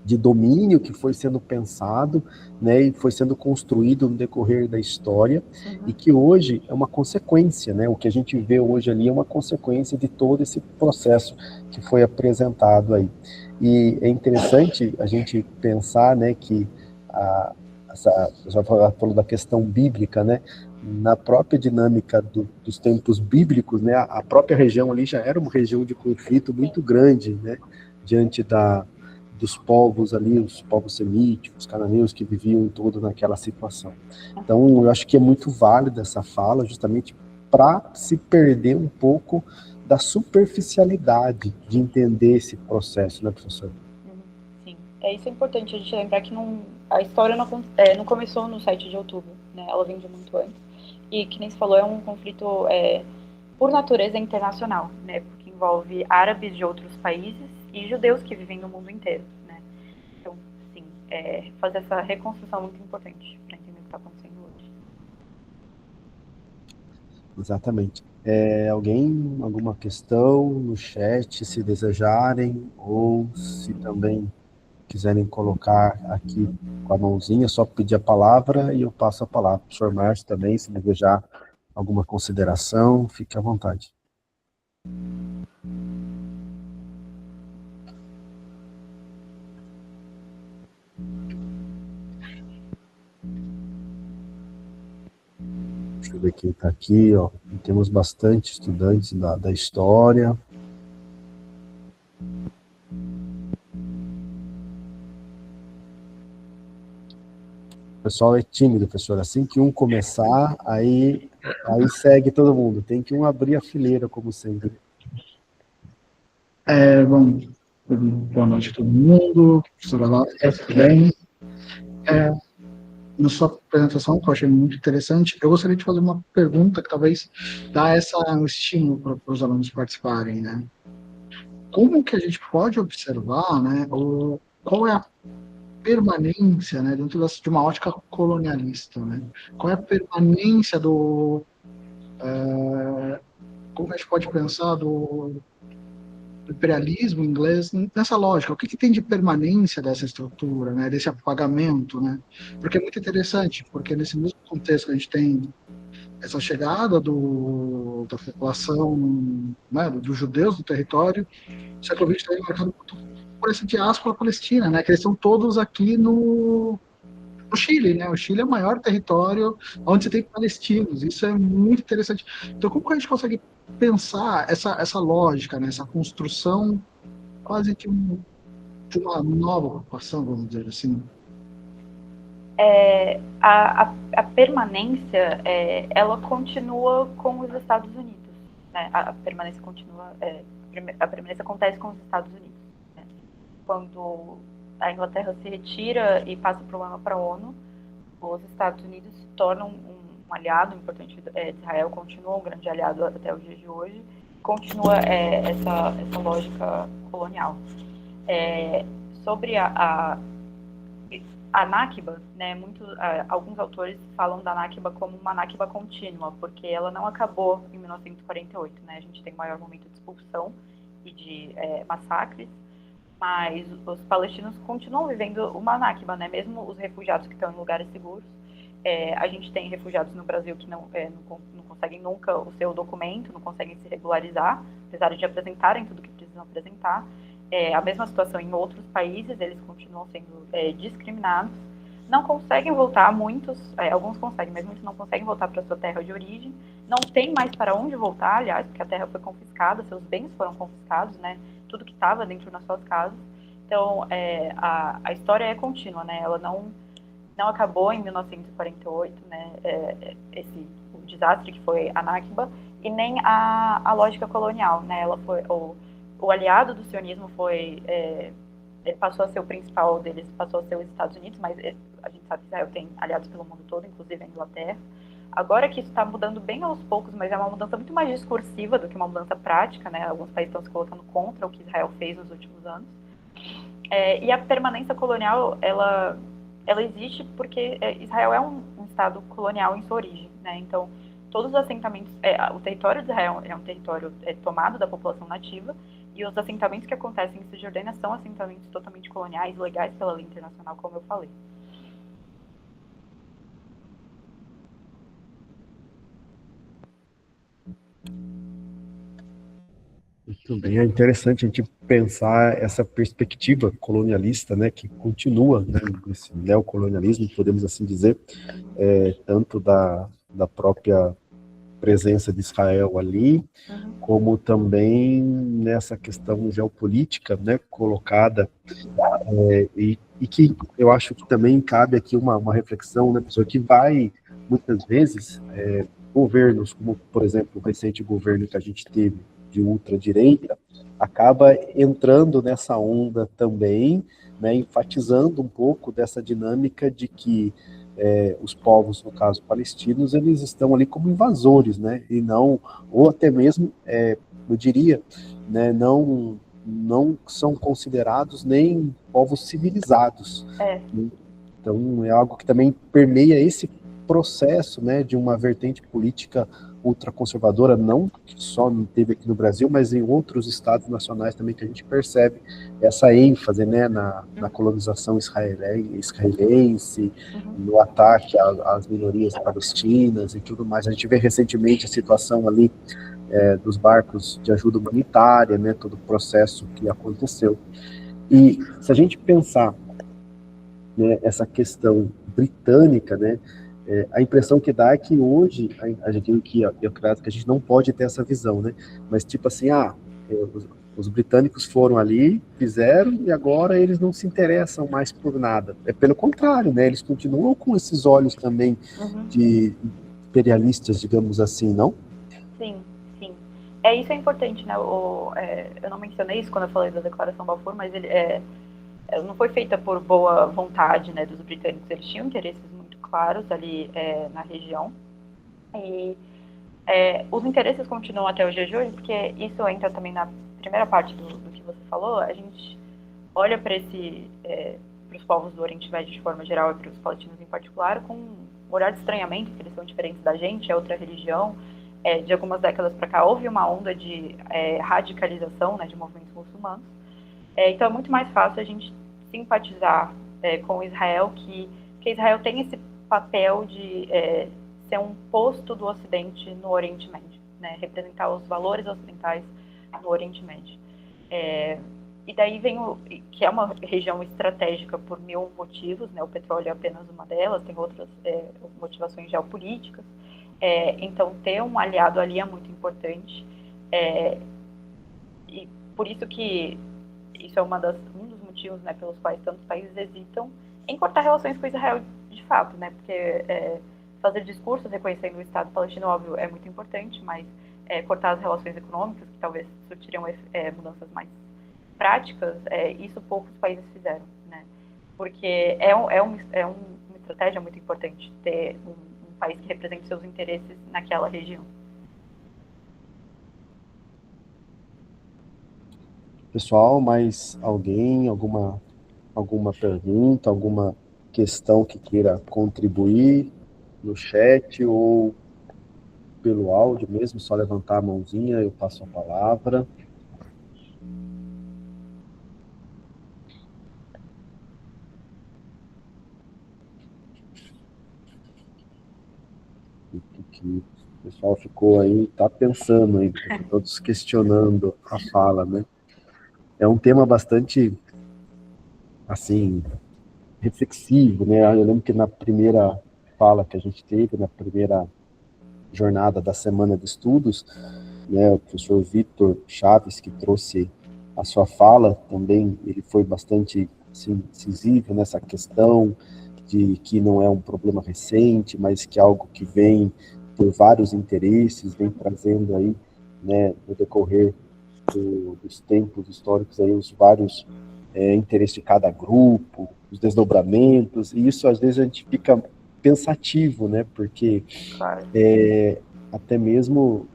de domínio que foi sendo pensado, né, e foi sendo construído no decorrer da história, e que hoje é uma consequência, né, o que a gente vê hoje ali é uma consequência de todo esse processo que foi apresentado aí. E é interessante a gente pensar, né, que já falou da questão bíblica, né, na própria dinâmica dos tempos bíblicos, né, a própria região ali já era uma região de conflito muito grande, né, diante dos povos ali, os povos semíticos, cananeus que viviam todo naquela situação. Então, eu acho que é muito válida essa fala, justamente para se perder um pouco da superficialidade de entender esse processo, né, professor? Sim, isso é importante a gente lembrar que a história não começou no 7 de outubro, né? Ela vem de muito antes. E, que nem se falou, é um conflito por natureza internacional, né? Porque envolve árabes de outros países e judeus que vivem no mundo inteiro, né? Então, sim, fazer essa reconstrução é muito importante para entender o que está acontecendo hoje. Exatamente. Alguma questão no chat, se desejarem, ou se também quiserem colocar aqui com a mãozinha, é só pedir a palavra e eu passo a palavra. Professor Márcio também, se desejar alguma consideração, fique à vontade. Deixa eu ver quem está aqui, ó. Temos bastante estudantes da história. O pessoal é tímido, professor. Assim que um começar, aí segue todo mundo. Tem que um abrir a fileira, como sempre. Bom, boa noite a todo mundo. Professora Laura, tudo bem? Na sua apresentação, que eu achei muito interessante, eu gostaria de fazer uma pergunta que talvez dá um estímulo para os alunos participarem, né? Como que a gente pode observar, né, qual é a permanência, né, dentro de uma ótica colonialista, né? Qual é a permanência como a gente pode pensar do imperialismo inglês nessa lógica? O que tem de permanência dessa estrutura, né, desse apagamento, né? Porque é muito interessante, porque nesse mesmo contexto que a gente tem essa chegada da população, né, dos judeus do território, o século XX está marcado por essa diáspora palestina, né, que eles estão todos aqui no Chile, né? O Chile é o maior território onde você tem palestinos. Isso é muito interessante. Então, como que a gente consegue pensar essa lógica, né? Essa construção quase de uma nova ocupação, vamos dizer assim? A permanência, ela continua com os Estados Unidos, né? A permanência continua, a permanência acontece com os Estados Unidos, né? Quando a Inglaterra se retira e passa o problema para a ONU, os Estados Unidos se tornam um aliado importante de Israel, continua um grande aliado até os dias de hoje, continua essa lógica colonial. Sobre a Nakba, né, alguns autores falam da Nakba como uma Nakba contínua, porque ela não acabou em 1948, né? A gente tem o maior momento de expulsão e de massacres, mas os palestinos continuam vivendo uma Nakba, né? Mesmo os refugiados que estão em lugares seguros. A gente tem refugiados no Brasil que não conseguem nunca o seu documento, não conseguem se regularizar, apesar de apresentarem tudo que precisam apresentar. A mesma situação em outros países, eles continuam sendo discriminados, não conseguem voltar, alguns conseguem, mas muitos não conseguem voltar para sua terra de origem, não tem mais para onde voltar, aliás, porque a terra foi confiscada, seus bens foram confiscados, né, tudo que estava dentro das suas casas. Então, a história é contínua, né, ela não acabou em 1948, né, o desastre que foi a Nakba, e nem a lógica colonial, né, ela foi, o aliado do sionismo passou a ser o principal deles, passou a ser os Estados Unidos, mas a gente sabe que Israel tem aliados pelo mundo todo, inclusive a Inglaterra. Agora que isso está mudando bem aos poucos, mas é uma mudança muito mais discursiva do que uma mudança prática, né? Alguns países estão se colocando contra o que Israel fez nos últimos anos. E a permanência colonial, ela existe porque Israel é um Estado colonial em sua origem, né? Então, todos os assentamentos, o território de Israel é um território tomado da população nativa, e os assentamentos que acontecem em Cisjordânia são assentamentos totalmente coloniais, legais pela lei internacional, como eu falei. Muito bem, é interessante a gente pensar essa perspectiva colonialista, né, que continua, né, esse neocolonialismo, podemos assim dizer, tanto da própria presença de Israel ali, como também nessa questão geopolítica, né, colocada, e que eu acho que também cabe aqui uma reflexão, né, pessoal, que vai, muitas vezes, governos, como, por exemplo, o recente governo que a gente teve de ultradireita, acaba entrando nessa onda também, né, enfatizando um pouco dessa dinâmica de que os povos, no caso palestinos, eles estão ali como invasores, né, e não, ou até mesmo, eu diria, né, não são considerados nem povos civilizados. Então, é algo que também permeia esse processo, né, de uma vertente política ultraconservadora, não só teve aqui no Brasil, mas em outros estados nacionais também, que a gente percebe essa ênfase, né, na colonização israelense, no ataque às minorias palestinas e tudo mais. A gente vê recentemente a situação ali dos barcos de ajuda humanitária, né, todo o processo que aconteceu. E se a gente pensar, né, essa questão britânica, né, a impressão que dá é que hoje, a gente eu acredito que a gente não pode ter essa visão, né, mas tipo assim, os britânicos foram ali, fizeram, e agora eles não se interessam mais por nada. É pelo contrário, né, eles continuam com esses olhos também de imperialistas, digamos assim, não? Sim. Isso é importante, né? Eu não mencionei isso quando eu falei da Declaração Balfour, mas ele não foi feita por boa vontade, né, dos britânicos. Eles tinham interesses muito claros ali na região. E os interesses continuam até o dia de hoje, porque isso entra também na primeira parte do que você falou. A gente olha para os povos do Oriente Médio de forma geral e para os palestinos em particular com um olhar de estranhamento, porque eles são diferentes da gente, é outra religião. De algumas décadas para cá, houve uma onda de radicalização, né, de movimentos muçulmanos. Então, é muito mais fácil a gente simpatizar com Israel, que Israel tem esse papel de ser um posto do Ocidente no Oriente Médio, né, representar os valores ocidentais no Oriente Médio. E daí vem que é uma região estratégica por mil motivos, né, o petróleo é apenas uma delas, tem outras motivações geopolíticas. Então, ter um aliado ali é muito importante. E por isso que isso é um dos motivos, né, pelos quais tantos países hesitam em cortar relações com Israel de fato, né, porque fazer discursos reconhecendo o Estado palestino, óbvio, é muito importante, mas cortar as relações econômicas, que talvez surtiriam mudanças mais práticas, isso poucos países fizeram, né, porque é uma estratégia muito importante ter um país que represente seus interesses naquela região. Pessoal, mais alguém, alguma pergunta, alguma questão que queira contribuir no chat ou pelo áudio mesmo, só levantar a mãozinha, eu passo a palavra. Que o pessoal ficou aí, tá pensando aí, todos questionando a fala, né? É um tema bastante, assim, reflexivo, né? Eu lembro que na primeira fala que a gente teve, na primeira jornada da semana de estudos, né, o professor Vitor Chaves, que trouxe a sua fala, também ele foi bastante assim, incisivo nessa questão de que não é um problema recente, mas que é algo que vem por vários interesses, vem trazendo aí, né, no decorrer dos tempos históricos, aí, os vários interesses de cada grupo, os desdobramentos, e isso às vezes a gente fica pensativo, né? Porque Claro. Até mesmo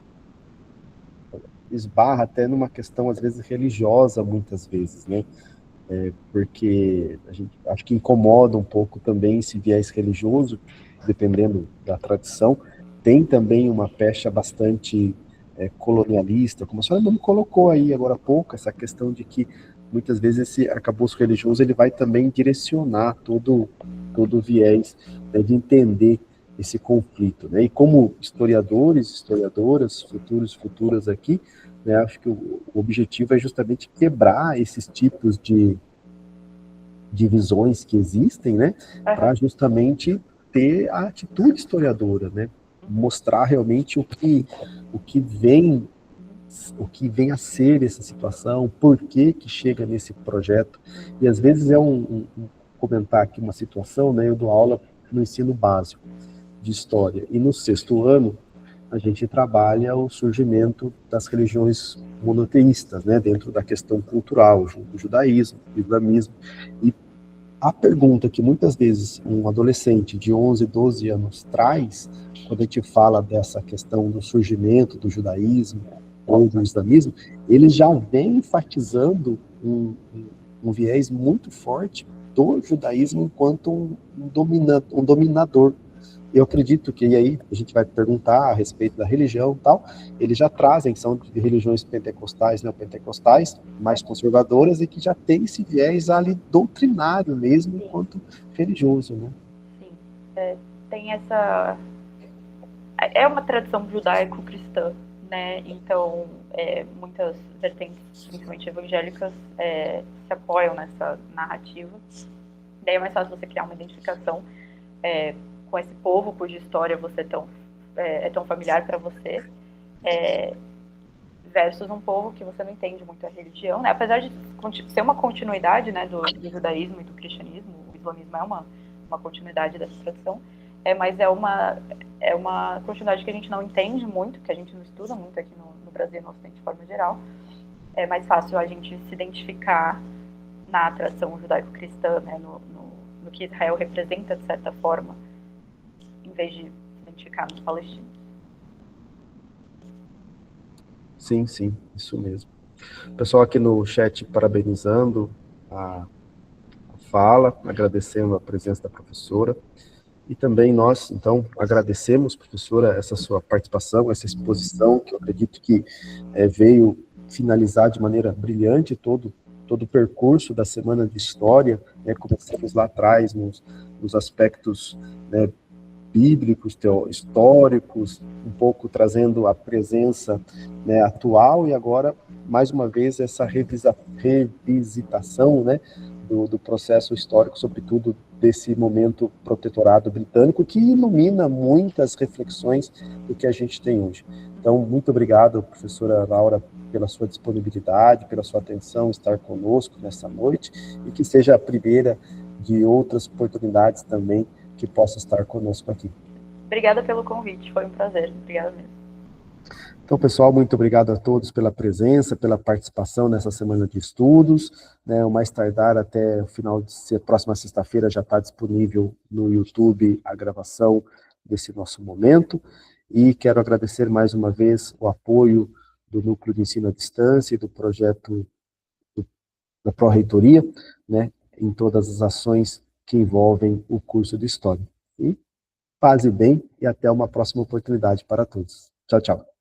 esbarra até numa questão, às vezes, religiosa, muitas vezes, né? Porque a gente acho que incomoda um pouco também esse viés religioso, dependendo da tradição. Tem também uma pecha bastante colonialista, como a senhora me colocou aí agora há pouco, essa questão de que muitas vezes esse arcabouço religioso ele vai também direcionar todo o viés, né, de entender esse conflito, né? E como historiadores, historiadoras, futuras aqui, né, acho que o objetivo é justamente quebrar esses tipos de visões que existem, né, para justamente ter a atitude historiadora, né, mostrar realmente o que vem a ser essa situação, por que chega nesse projeto. E às vezes comentar aqui uma situação, né, eu dou aula no ensino básico de história, e no 6º ano a gente trabalha o surgimento das religiões monoteístas, né, dentro da questão cultural, o judaísmo, o islamismo, e a pergunta que muitas vezes um adolescente de 11, 12 anos traz, quando a gente fala dessa questão do surgimento do judaísmo ou do islamismo, ele já vem enfatizando um viés muito forte do judaísmo enquanto um dominador. Eu acredito que, e aí a gente vai perguntar a respeito da religião e tal, eles já trazem, são de religiões pentecostais, neopentecostais, mais conservadoras, e que já tem esse viés ali doutrinário mesmo, enquanto religioso, né? Sim, tem essa... É uma tradição judaico-cristã, né? Então, muitas vertentes, principalmente evangélicas, se apoiam nessa narrativa. Daí é mais fácil você criar uma identificação com esse povo cuja história você é tão familiar para você, versus um povo que você não entende muito a religião, né? Apesar de ser uma continuidade, né, do judaísmo e do cristianismo, o islamismo é uma continuidade dessa tradição, mas é uma continuidade que a gente não entende muito, que a gente não estuda muito aqui no Brasil e no Ocidente de forma geral. É mais fácil a gente se identificar na tradição judaico-cristã, né, no que Israel representa, de certa forma, em vez de se identificar nos palestinos. Sim, isso mesmo. O pessoal aqui no chat parabenizando a fala, agradecendo a presença da professora. E também nós, então, agradecemos, professora, essa sua participação, essa exposição, que eu acredito que veio finalizar de maneira brilhante todo o percurso da Semana de História, né? Começamos lá atrás, nos aspectos, né, bíblicos, históricos, um pouco trazendo a presença, né, atual, e agora, mais uma vez, essa revisitação, né, do processo histórico, sobretudo desse momento protetorado britânico, que ilumina muitas reflexões do que a gente tem hoje. Então, muito obrigado, professora Laura, pela sua disponibilidade, pela sua atenção, estar conosco nessa noite, e que seja a primeira de outras oportunidades também que possa estar conosco aqui. Obrigada pelo convite, foi um prazer. Obrigada mesmo. Então, pessoal, muito obrigado a todos pela presença, pela participação nessa semana de estudos, né? O mais tardar até o final de próxima sexta-feira já está disponível no YouTube a gravação desse nosso momento, e quero agradecer mais uma vez o apoio do Núcleo de Ensino à Distância e do projeto da Pró-Reitoria, né, em todas as ações que envolvem o curso de História. E paz e bem, e até uma próxima oportunidade para todos. Tchau, tchau.